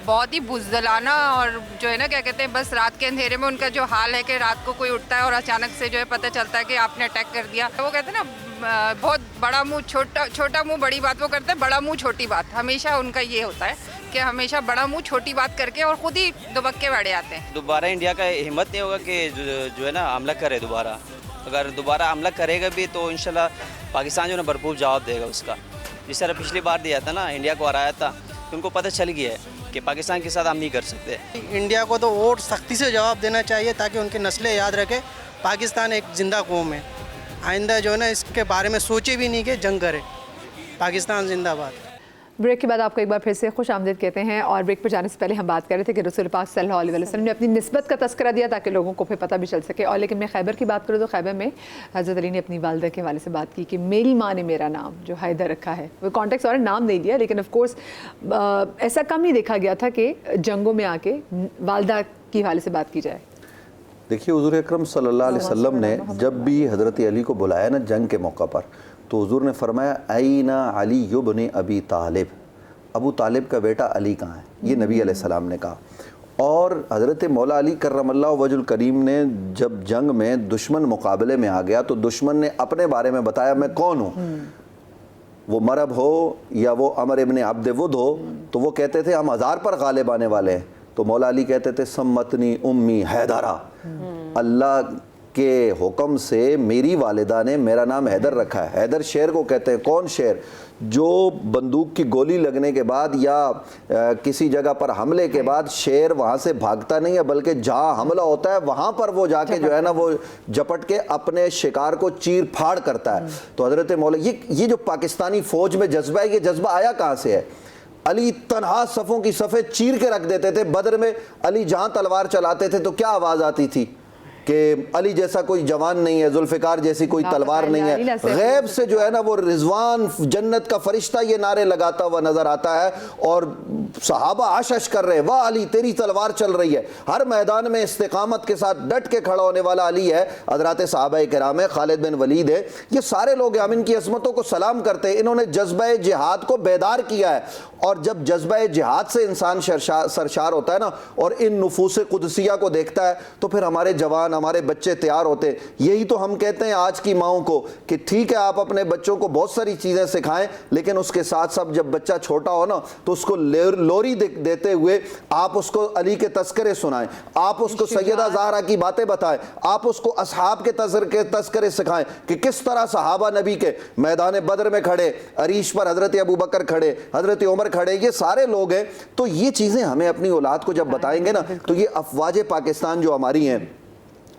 بہت ہی بزدلانہ، اور جو ہے نا کیا کہتے ہیں بس رات کے اندھیرے میں ان کا جو حال ہے کہ رات کو کوئی اٹھتا ہے اور اچانک سے جو ہے پتہ چلتا ہے کہ آپ نے اٹیک کر دیا. وہ کہتے ہیں نا بہت بڑا منہ چھوٹا منہ بڑی بات، وہ کرتے ہیں بڑا منہ چھوٹی بات. ہمیشہ ان کا یہ ہوتا ہے کہ ہمیشہ بڑا منہ چھوٹی بات کر کے اور خود ہی دبک کے بیٹھ جاتے ہیں. دوبارہ انڈیا کا ہمت نہیں ہوگا کہ جو ہے نا حملہ کرے دوبارہ. اگر دوبارہ حملہ کرے گا بھی تو انشاءاللہ پاکستان جو ہے نا بھرپور جواب دے گا اس کا. جس طرح پچھلی بار دیا تھا نا، انڈیا کو ہرایا تھا، تو ان کو پتہ چل گیا ہے کہ پاکستان کے ساتھ ہم نہیں کر سکتے. انڈیا کو تو اور سختی سے جواب دینا چاہیے تاکہ ان کی نسلیں یاد رکھے پاکستان ایک زندہ قوم ہے. آئندہ جو ہے نا اس کے بارے میں سوچے بھی نہیں کہ جنگ کرے. پاکستان زندہ باد. بریک کے بعد آپ کو ایک بار پھر سے خوش آمدید کہتے ہیں. اور بریک پر جانے سے پہلے ہم بات کر رہے تھے کہ رسول پاک صلی اللہ علیہ وسلم نے اپنی نسبت کا تذکرہ دیا تاکہ لوگوں کو پھر پتہ بھی چل سکے. اور لیکن میں خیبر کی بات کروں تو خیبر میں حضرت علی نے اپنی والدہ کے حوالے سے بات کی کہ میری ماں نے میرا نام جو حیدر رکھا ہے. وہ کانٹیکس اور نام نہیں دیا، لیکن آف کورس ایسا کم ہی دیکھا گیا تھا کہ جنگوں میں آ کے والدہ کی حوالے سے بات کی جائے. دیکھیے حضور اکرم صلی اللہ علیہ وسلم نے جب بھی حضرت علی کو بلایا نا جنگ کے موقع پر، تو حضور نے فرمایا این علی ابن ابی طالب، ابو طالب کا بیٹا علی کہاں ہے؟ یہ نبی علیہ السلام نے کہا. اور حضرت مولا علی کرم اللہ وجہ الکریم نے جب جنگ میں دشمن مقابلے میں آ گیا تو دشمن نے اپنے بارے میں بتایا میں کون ہوں. وہ مرب ہو یا وہ عمر ابن عبد ود ہو تو وہ کہتے تھے ہم 1000 پر غالب آنے والے ہیں. تو مولا علی کہتے تھے سمتنی امی حیدرہ، اللہ کے حکم سے میری والدہ نے میرا نام حیدر رکھا ہے. حیدر شیر کو کہتے ہیں. کون شیر؟ جو بندوق کی گولی لگنے کے بعد یا کسی جگہ پر حملے کے بعد شیر وہاں سے بھاگتا نہیں ہے، بلکہ جہاں حملہ ہوتا ہے وہاں پر وہ جا کے جو ہے نا وہ جپٹ کے اپنے شکار کو چیر پھاڑ کرتا ہے. تو حضرت مولا یہ جو پاکستانی فوج میں جذبہ ہے، یہ جذبہ آیا کہاں سے ہے؟ علی تنہا صفوں کی صفیں چیر کے رکھ دیتے تھے. بدر میں علی جہاں تلوار چلاتے تھے تو کیا آواز آتی تھی کہ علی جیسا کوئی جوان نہیں ہے، ذوالفقار جیسی کوئی تلوار نہیں ہے. غیب سے جو ہے نا وہ رضوان جنت کا فرشتہ یہ نعرے لگاتا ہوا نظر آتا ہے اور صحابہ عشش کر رہے ہیں واہ علی تیری تلوار چل رہی ہے. ہر میدان میں استقامت کے ساتھ ڈٹ کے کھڑا ہونے والا علی ہے. حضرات صحابہ کرام ہے، خالد بن ولید ہے، یہ سارے لوگ ہم ان کی عظمتوں کو سلام کرتے ہیں. انہوں نے جذبہ جہاد کو بیدار کیا ہے. اور جب جذبہ جہاد سے انسان سرشار ہوتا ہے نا اور ان نفوس قدسیہ کو دیکھتا ہے تو پھر ہمارے جوان، ہمارے بچے تیار ہوتے. یہی تو ہم کہتے ہیں آج کی ماؤں کو کہ ٹھیک ہے آپ اپنے بچوں کو بہت ساری چیزیں سکھائیں, لیکن اس کے ساتھ ساتھ جب بچہ چھوٹا ہو نا تو اس کو لوری دیتے ہوئے آپ اس کو علی کے تذکرے سنائیں, آپ اس کو سیدہ زہرا کی باتیں بتائیں, آپ اس کو اصحاب کے تذکرے سکھائیں کہ کس طرح صحابہ نبی کے میدان بدر میں کھڑے, عریش پر حضرت ابوبکر کھڑے, حضرت عمر کھڑے, یہ سارے لوگ ہیں. تو یہ چیزیں ہمیں اپنی اولاد کو جب بتائیں گے نا تو یہ افواج پاکستان جو ہماری ہیں,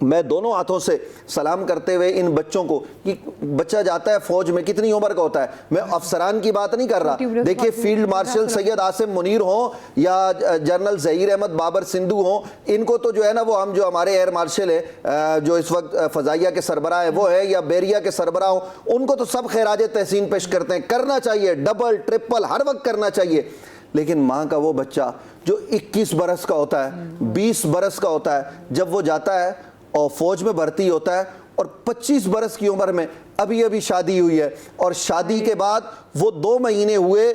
میں دونوں ہاتھوں سے سلام کرتے ہوئے ان بچوں کو, کہ بچہ جاتا ہے فوج میں کتنی عمر کا ہوتا ہے, میں افسران کی بات نہیں کر رہا, دیکھیے فیلڈ مارشل سید عاصم منیر ہوں یا جنرل ظہیر احمد بابر سندھو ہوں, ان کو تو جو ہے نا وہ ہم جو ہمارے ایئر مارشل ہیں جو اس وقت فضائیہ کے سربراہ ہیں وہ ہیں, یا بیریا کے سربراہ ہوں, ان کو تو سب خراج تحسین پیش کرتے ہیں, کرنا چاہیے, ڈبل ٹرپل ہر وقت کرنا چاہیے. لیکن ماں کا وہ بچہ جو 21 برس کا ہوتا ہے, 20 برس کا ہوتا ہے, جب وہ جاتا ہے اور فوج میں بھرتی ہوتا ہے اور 25 برس کی عمر میں ابھی شادی ہوئی ہے, اور شادی کے بعد وہ 2 مہینے ہوئے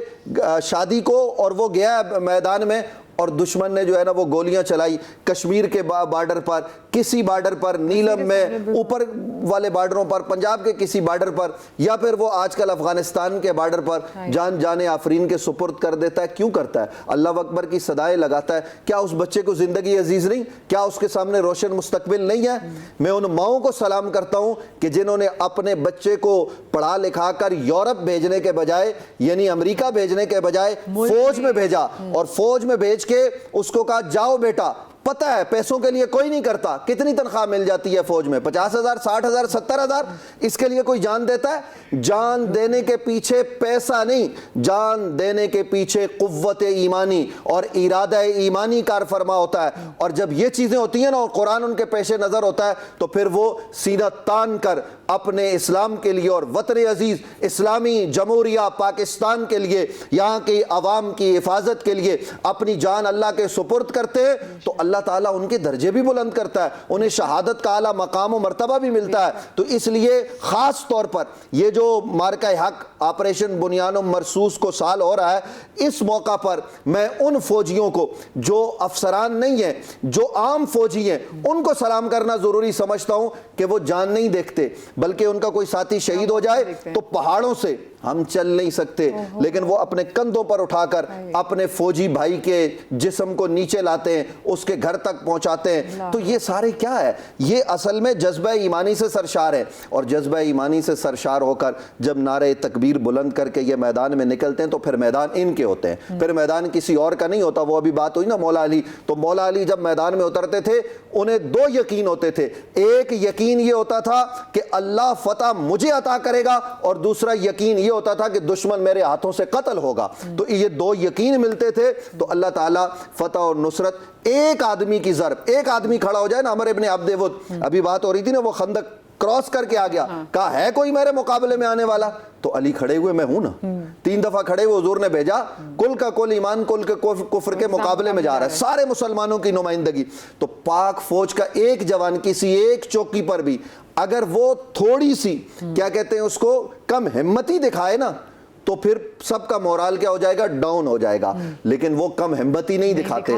شادی کو اور وہ گیا میدان میں اور دشمن نے جو ہے نا وہ گولیاں چلائی کشمیر کے بارڈر پر, کسی بارڈر پر, نیلم میں, اوپر والے بارڈروں پر, پنجاب کے کسی بارڈر پر, یا پھر وہ آج کل افغانستان کے بارڈر پر جان آفرین کے سپرد کر دیتا ہے. کیوں کرتا ہے؟ اللہ اکبر کی صدائیں لگاتا ہے. کیا اس بچے کو زندگی عزیز نہیں؟ کیا اس کے سامنے روشن مستقبل نہیں ہے؟ میں ان ماؤں کو سلام کرتا ہوں کہ جنہوں نے اپنے بچے کو پڑھا لکھا کر یورپ بھیجنے کے بجائے, یعنی امریکہ بھیجنے کے بجائے فوج میں بھیجا, اور فوج میں بھیج کے اس کو کہا جاؤ بیٹا, پتہ ہے پیسوں کے لیے کوئی نہیں کرتا. کتنی تنخواہ مل جاتی ہے فوج میں؟ 50,000, 60,000, 70,000. اس کے لیے کوئی جان دیتا ہے؟ جان دینے کے پیچھے پیسہ نہیں, جان دینے کے پیچھے قوت ایمانی اور ارادہ ایمانی کار فرما ہوتا ہے. اور جب یہ چیزیں ہوتی ہیں نا اور قرآن ان کے پیش نظر ہوتا ہے تو پھر وہ سینہ تان کر اپنے اسلام کے لیے اور وطن عزیز اسلامی جمہوریہ پاکستان کے لیے, یہاں کی عوام کی حفاظت کے لیے اپنی جان اللہ کے سپرد کرتے ہیں, تو اللہ تعالیٰ ان کے درجے بھی بلند کرتا ہے, انہیں شہادت کا اعلیٰ مقام و مرتبہ بھی ملتا ہے. تو اس لیے خاص طور پر یہ جو مارکہ حق آپریشن بنیان مرصوص کو سال ہو رہا ہے, اس موقع پر میں ان فوجیوں کو جو افسران نہیں ہیں, جو عام فوجی ہیں, ان کو سلام کرنا ضروری سمجھتا ہوں کہ وہ جان نہیں دیکھتے, بلکہ ان کا کوئی ساتھی شہید ہو جائے تو پہاڑوں سے ہم چل نہیں سکتے, لیکن وہ اپنے کندھوں پر اٹھا کر اپنے فوجی بھائی کے جسم کو نیچے لاتے ہیں, اس کے گھر تک پہنچاتے ہیں. تو یہ سارے کیا ہے؟ یہ اصل میں جذبہ ایمانی سے سرشار ہے, اور جذبہ ایمانی سے سرشار ہو کر جب نعرہ تکبیر بلند کر کے یہ میدان میں نکلتے ہیں تو پھر میدان ان کے ہوتے ہیں, پھر میدان کسی اور کا نہیں ہوتا. وہ ابھی بات ہوئی نا مولا علی, تو مولا علی جب میدان میں اترتے تھے انہیں 2 یقین ہوتے تھے. ایک یقین یہ ہوتا تھا کہ اللہ فتح مجھے عطا کرے گا, اور دوسرا یقین یہ ہوتا تھا کہ دشمن میرے ہاتھوں سے قتل ہوگا. تو یہ 2 یقین ملتے تھے تو اللہ تعالیٰ فتح اور نصرت. ایک آدمی کی ضرب, ایک آدمی کھڑا ہو جائے نا, عمر ابن عبد ود, ابھی بات ہو رہی تھی نا, وہ خندق کراس کر کے آ گیا, کہا ہے کوئی میرے مقابلے میں آنے والا؟ تو علی کھڑے ہوئے, میں ہوں نا. 3 دفعہ کھڑے ہوئے, حضور نے بھیجا, کل کا کل ایمان کل کے کفر کے مقابلے میں جا رہا ہے, سارے مسلمانوں کی نمائندگی. تو پاک فوج کا ایک جوان کسی ایک چوکی پر بھی اگر وہ تھوڑی سی کیا کہتے ہیں اس کو کم ہمتی دکھائے نا, تو پھر سب کا مورال کیا ہو جائے گا؟ ڈاؤن ہو جائے گا. لیکن وہ کم ہمتی نہیں دکھاتے.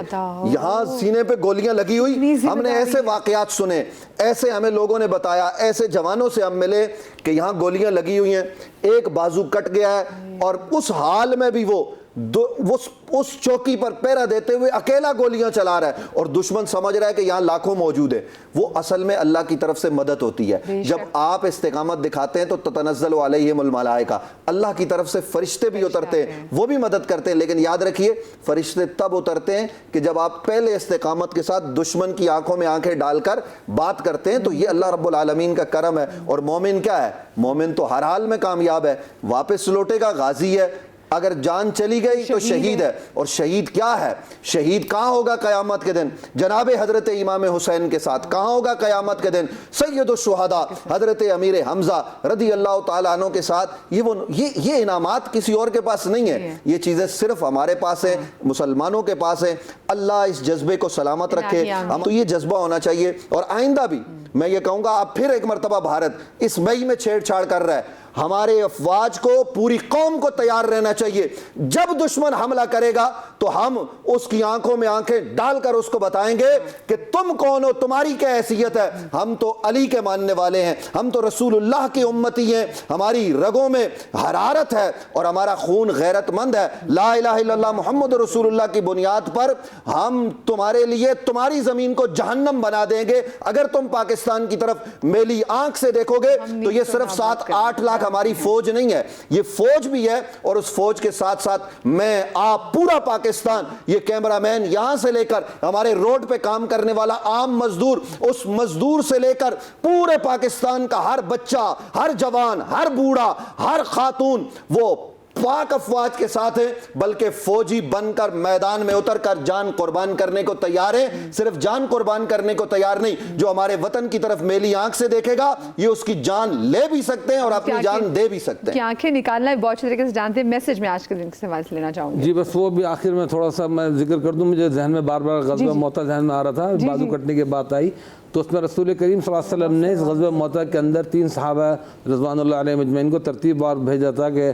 یہاں سینے پہ گولیاں لگی ہوئی, ہم نے ایسے واقعات سنے, ایسے ہمیں لوگوں نے بتایا, ایسے جوانوں سے ہم ملے کہ یہاں گولیاں لگی ہوئی ہیں, ایک بازو کٹ گیا ہے, اور اس حال میں بھی وہ اس چوکی پر پیرا دیتے ہوئے اکیلا گولیاں چلا رہا ہے, اور دشمن سمجھ رہا ہے کہ یہاں لاکھوں موجود ہیں. وہ اصل میں اللہ کی طرف سے مدد ہوتی ہے. جب آپ استقامت دکھاتے ہیں تو تتنزل علیہم الملائکہ, اللہ کی طرف سے فرشتے بھی اترتے ہیں, وہ بھی مدد کرتے ہیں. لیکن یاد رکھیے فرشتے تب اترتے ہیں کہ جب آپ پہلے استقامت کے ساتھ دشمن کی آنکھوں میں آنکھیں ڈال کر بات کرتے ہیں. تو یہ اللہ رب العالمین کا کرم ہے. اور مومن کیا ہے؟ مومن تو ہر حال میں کامیاب ہے, واپس لوٹے گا, غازی ہے. اگر جان چلی گئی تو شہید ہے. اور شہید کیا ہے؟ شہید کہاں ہوگا قیامت کے دن؟ جناب حضرت امام حسین کے ساتھ. کہاں ہوگا قیامت کے دن؟ سید الشہداء حضرت امیر حمزہ رضی اللہ تعالیٰ عنہ کے ساتھ. یہ انعامات کسی اور کے پاس نہیں ہے, یہ چیزیں صرف ہمارے پاس ہیں, مسلمانوں کے پاس ہیں. اللہ اس جذبے کو سلامت رکھے. تو یہ جذبہ ہونا چاہیے. اور آئندہ بھی میں یہ کہوں گا, آپ پھر ایک مرتبہ بھارت اس مئی میں چھیڑ چھاڑ کر رہا ہے, ہمارے افواج کو, پوری قوم کو تیار رہنا چاہیے. جب دشمن حملہ کرے گا تو ہم اس کی آنکھوں میں آنکھیں ڈال کر اس کو بتائیں گے کہ تم کون ہو, تمہاری کیا حیثیت ہے. ہم تو علی کے ماننے والے ہیں, ہم تو رسول اللہ کی امتی ہیں, ہماری رگوں میں حرارت ہے اور ہمارا خون غیرت مند ہے. لا الہ الا اللہ محمد رسول اللہ کی بنیاد پر ہم تمہارے لیے تمہاری زمین کو جہنم بنا دیں گے. اگر تم پاکستان کی طرف میلی آنکھ سے دیکھو گے تو یہ صرف 7-8 لاکھ ہماری فوج نہیں ہے, یہ فوج بھی ہے, اور اس فوج کے ساتھ ساتھ میں, آپ, پورا پاکستان, یہ کیمرہ مین یہاں سے لے کر ہمارے روڈ پہ کام کرنے والا عام مزدور, اس مزدور سے لے کر پورے پاکستان کا ہر بچہ, ہر جوان, ہر بوڑھا, ہر خاتون وہ پاک افواج کے ساتھ ہیں, بلکہ فوجی بن کر میدان میں اتر کر جان قربان کرنے کو تیار ہیں. صرف جان قربان کرنے کو تیار نہیں, جو ہمارے وطن کی طرف میلی آنکھ سے دیکھے گا یہ اس کی جان لے بھی سکتے ہیں اور اپنی جان دے بھی سکتے ہیں. کہ آنکھیں نکالنا بہت اچھے طریقے سے جانتے ہیں. میسج میں آج کے دن سے حوالے لینا چاہوں گی. جی بس وہ بھی آخر میں تھوڑا سا میں ذکر کر دوں, مجھے ذہن میں بار بار غزوہ موطا ذہن میں آ رہا تھا, بازو کٹنے کی بات آئی تو اس میں رسول کریم صلی اللہ علیہ وسلم نے اس غزوہ موطا کے اندر 3 صحابہ رضوان اللہ علیہ مجمعین کو ترتیب وار بھیجا تھا کہ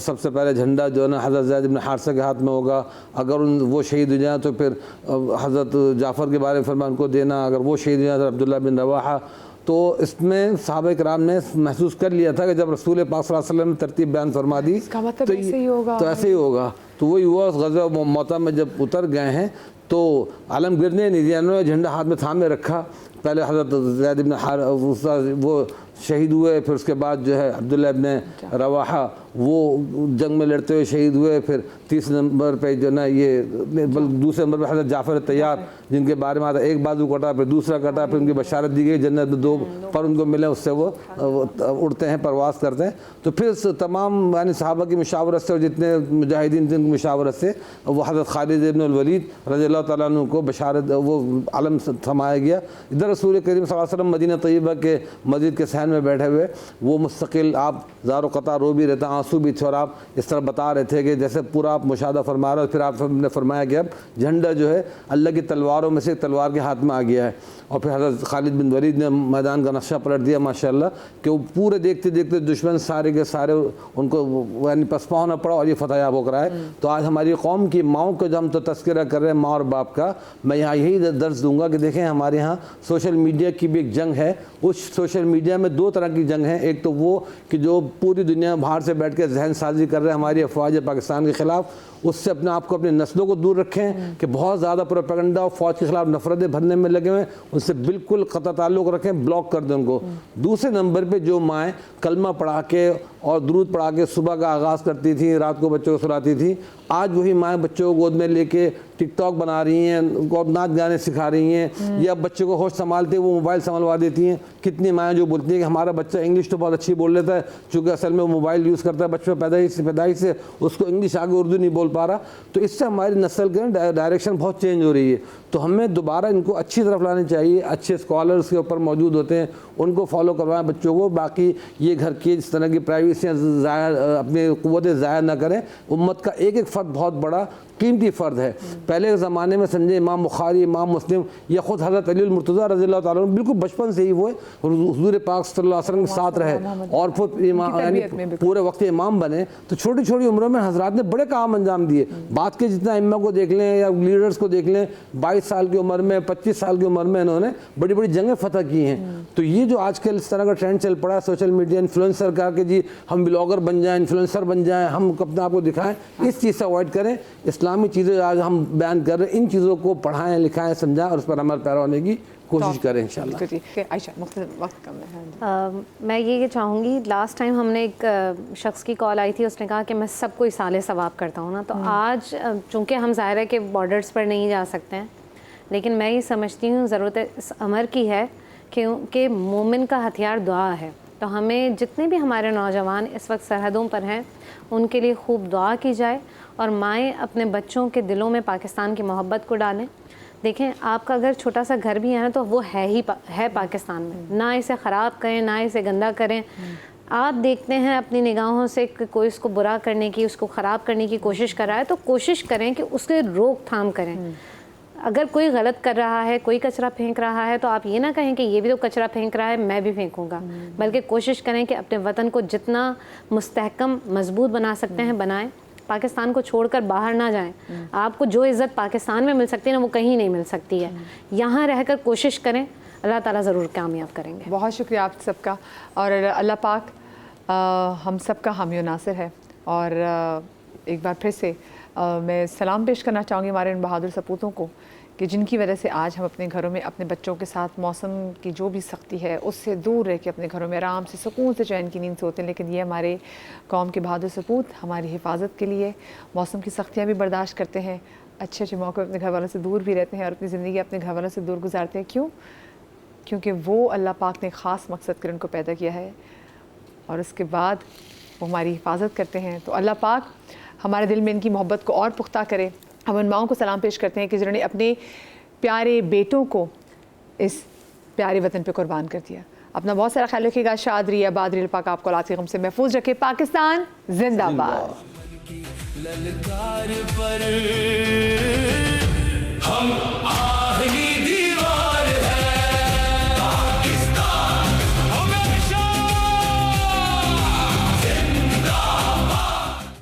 سب سے پہلے جھنڈا جو ہے نا حضرت زید بن حارثہ کے ہاتھ میں ہوگا, اگر وہ شہید ہو جائیں تو پھر حضرت جعفر کے بارے میں فرمان ان کو دینا, اگر وہ شہید ہو جائیں تو عبداللہ بن رواحہ. تو اس میں صحابہ کرام نے محسوس کر لیا تھا کہ جب رسول پاک صلی اللہ علیہ وسلم نے ترتیب بیان فرما دی تو ایسے ہی ہوگا. تو وہی ہوا, اس غزوہ موطا میں جب اتر گئے ہیں تو عالمگیر نے نہیں دیا, انہوں نے جھنڈا ہاتھ میں تھامے رکھا. پہلے حضرت زید بن حارثہ وہ شہید ہوئے, پھر اس کے بعد جو ہے عبداللہ بن رواحہ وہ جنگ میں لڑتے ہوئے شہید ہوئے, پھر 30 نمبر پہ جو نا یہ دوسرے نمبر پہ حضرت جعفر تیار جن کے بارے میں آتا ایک بازو کٹا پھر دوسرا کٹا, پھر ان کی بشارت دی گئی جنت میں 2 پر ان کو ملے, اس سے وہ اڑتے ہیں, پرواز کرتے ہیں. تو پھر تمام یعنی صحابہ کی مشاورت سے اور جتنے مجاہدین تھے ان کی مشاورت سے وہ حضرت خالد بن الولید رضی اللہ تعالیٰ عنہ کو بشارت وہ علم تھمایا گیا. ادھر رسول کریم صلی اللہ علیہ وسلم مدینہ طیبہ کے مسجد کے صحن میں بیٹھے ہوئے وہ مستقل آپ زار و قطع رو بھی رہتا, آنسو بھی تھے, اور آپ اس طرح بتا رہے تھے کہ جیسے پورا آپ مشاہدہ فرما رہے ہو. پھر آپ نے فرمایا کہ اب جھنڈا جو ہے اللہ کی تلواروں میں سے ایک تلوار کے ہاتھ میں آ گیا ہے. اور پھر حضرت خالد بن ولید نے میدان کا نقشہ پلٹ دیا ماشاءاللہ کہ وہ پورے دیکھتے دیکھتے دشمن سارے کے سارے ان کو یعنی پسپا ہونا پڑا اور یہ فتح یاب ہو کر آئے. تو آج ہماری قوم کی ماؤں کا جو ہم تو تذکرہ کر رہے ہیں ماں اور باپ کا, میں یہاں یہی درس دوں گا کہ دیکھیں ہمارے یہاں سوشل میڈیا کی بھی ایک جنگ ہے. اس سوشل میڈیا میں 2 طرح کی جنگ ہے. ایک تو وہ کہ جو پوری دنیا باہر سے بیٹھ کے ذہن سازی کر رہے ہیں ہماری افواج پاکستان کے خلاف, اس سے اپنے آپ کو اپنی نسلوں کو دور رکھیں کہ بہت زیادہ پروپیگنڈا اور فوج کے خلاف نفرتیں بھرنے میں لگے ہوئے ہیں, ان سے بالکل قطع تعلق رکھیں, بلاک کر دیں ان کو. دوسرے نمبر پہ جو مائیں کلمہ پڑھا کے اور درود پڑھا کے صبح کا آغاز کرتی تھیں, رات کو بچوں کو سلاتی تھیں, آج وہی مائیں بچوں کو گود میں لے کے ٹک ٹاک بنا رہی ہیں اور نعت گانے سکھا رہی ہیں, یا بچوں کو ہوش سنبھالتے وہ موبائل سنبھلوا دیتی ہیں. کتنی مائیں جو بولتی ہیں کہ ہمارا بچہ انگلش تو بہت اچھی بول لیتا ہے, چونکہ اصل میں وہ موبائل یوز کرتا ہے بچوں پیدائش سے اس کو انگلش آگے اردو نہیں بول پا رہا. تو اس سے ہماری نسل کے ڈائریکشن بہت چینج ہو رہی ہے. تو ہمیں دوبارہ ان کو اچھی طرف لانے چاہیے. اچھے اسکالرس کے اوپر موجود ہوتے ہیں, ان کو فالو کروائیں بچوں کو. باقی یہ گھر کی اس طرح کی پرائیویسیاں اپنی قوتیں ضائع نہ کریں. امت کا ایک ایک فرد بہت بڑا قیمتی فرد ہے. پہلے کے زمانے میں سمجھے امام بخاری, امام مسلم یا خود حضرت علی المرتضیٰ رضی اللہ تعالیٰ عنہ بالکل بچپن سے ہی وہ حضور پاک صلی اللہ علیہ وسلم کے ساتھ رہے اور یعنی پورے وقت امام بنے. تو چھوٹی چھوٹی عمروں میں حضرات نے بڑے کام انجام دیے. بات کے جتنا ائمہ کو دیکھ لیں یا لیڈرز کو دیکھ لیں, 22 سال کی عمر میں 25 سال کی عمر میں انہوں نے بڑی بڑی جنگیں فتح کی ہیں. تو یہ جو آج کل اس طرح کا ٹرینڈ چل پڑا ہے سوشل میڈیا انفلوئنسر کا کہ جی ہم بلاگر بن جائیں, انفلوئنسر بن جائیں, ہم اپنے آپ کو دکھائیں, اس چیز سے اوائڈ کریں. اسلامی چیزیں آج ہم بیان کر رہے ہیں, ان چیزوں کو پڑھائیں, لکھائیں, سمجھائیں اور اس پر عمل پیرا ہونے کی کوشش کریں انشاءاللہ. عائشہ مختلف وقت کم ہے. میں یہ چاہوں گی, لاسٹ ٹائم ہم نے ایک شخص کی کال آئی تھی, اس نے کہا کہ میں سب کو اصالِ ثواب کرتا ہوں نا. تو آج چونکہ ہم ظاہر ہے کہ بارڈرز پر نہیں جا سکتے ہیں, لیکن میں یہ سمجھتی ہوں ضرورت اس امر کی ہے کہ مومن کا ہتھیار دعا ہے. تو ہمیں جتنے بھی ہمارے نوجوان اس وقت سرحدوں پر ہیں ان کے لیے خوب دعا کی جائے, اور مائیں اپنے بچوں کے دلوں میں پاکستان کی محبت کو ڈالیں. دیکھیں آپ کا اگر چھوٹا سا گھر بھی ہے نا تو وہ ہے پاکستان میں, نہ اسے خراب کریں نہ اسے گندا کریں. آپ دیکھتے ہیں اپنی نگاہوں سے کہ کوئی اس کو برا کرنے کی, اس کو خراب کرنے کی کوشش کر رہا ہے, تو کوشش کریں کہ اس کے روک تھام کریں. اگر کوئی غلط کر رہا ہے, کوئی کچرا پھینک رہا ہے, تو آپ یہ نہ کہیں کہ یہ بھی تو کچرا پھینک رہا ہے میں بھی پھینکوں گا, بلکہ کوشش کریں کہ اپنے وطن کو جتنا مستحکم مضبوط بنا سکتے ہیں بنائیں. پاکستان کو چھوڑ کر باہر نہ جائیں. آپ کو جو عزت پاکستان میں مل سکتی ہے نا, وہ کہیں نہیں مل سکتی ہے. یہاں رہ کر کوشش کریں, اللہ تعالیٰ ضرور کامیاب کریں گے. بہت شکریہ آپ سب کا, اور اللہ پاک ہم سب کا حامی و ناصر ہے. اور ایک بار پھر سے میں سلام پیش کرنا چاہوں گی ہمارے ان بہادر سپوتوں کو کہ جن کی وجہ سے آج ہم اپنے گھروں میں اپنے بچوں کے ساتھ موسم کی جو بھی سختی ہے اس سے دور رہ کے اپنے گھروں میں آرام سے سکون سے چین کی نیند سوتے ہیں. لیکن یہ ہمارے قوم کے بہادر سپوت ہماری حفاظت کے لیے موسم کی سختیاں بھی برداشت کرتے ہیں, اچھے اچھے موقع اپنے گھر والوں سے دور بھی رہتے ہیں اور اپنی زندگی اپنے گھر والوں سے دور گزارتے ہیں. کیوں؟ کیونکہ وہ اللہ پاک نے خاص مقصد کر ان کو پیدا کیا ہے اور اس کے بعد وہ ہماری حفاظت کرتے ہیں. تو اللہ پاک ہمارے دل میں ان کی محبت کو اور پختہ کرے. ہم ان ماؤں کو سلام پیش کرتے ہیں کہ جنہوں نے اپنے پیارے بیٹوں کو اس پیارے وطن پہ قربان کر دیا. اپنا بہت سارا خیال رکھیے گا. شاد رہیے, آباد رہیے, پاک آپ کو اولاد کے غم سے محفوظ رکھے. پاکستان زندہ باد. للکار پر ہم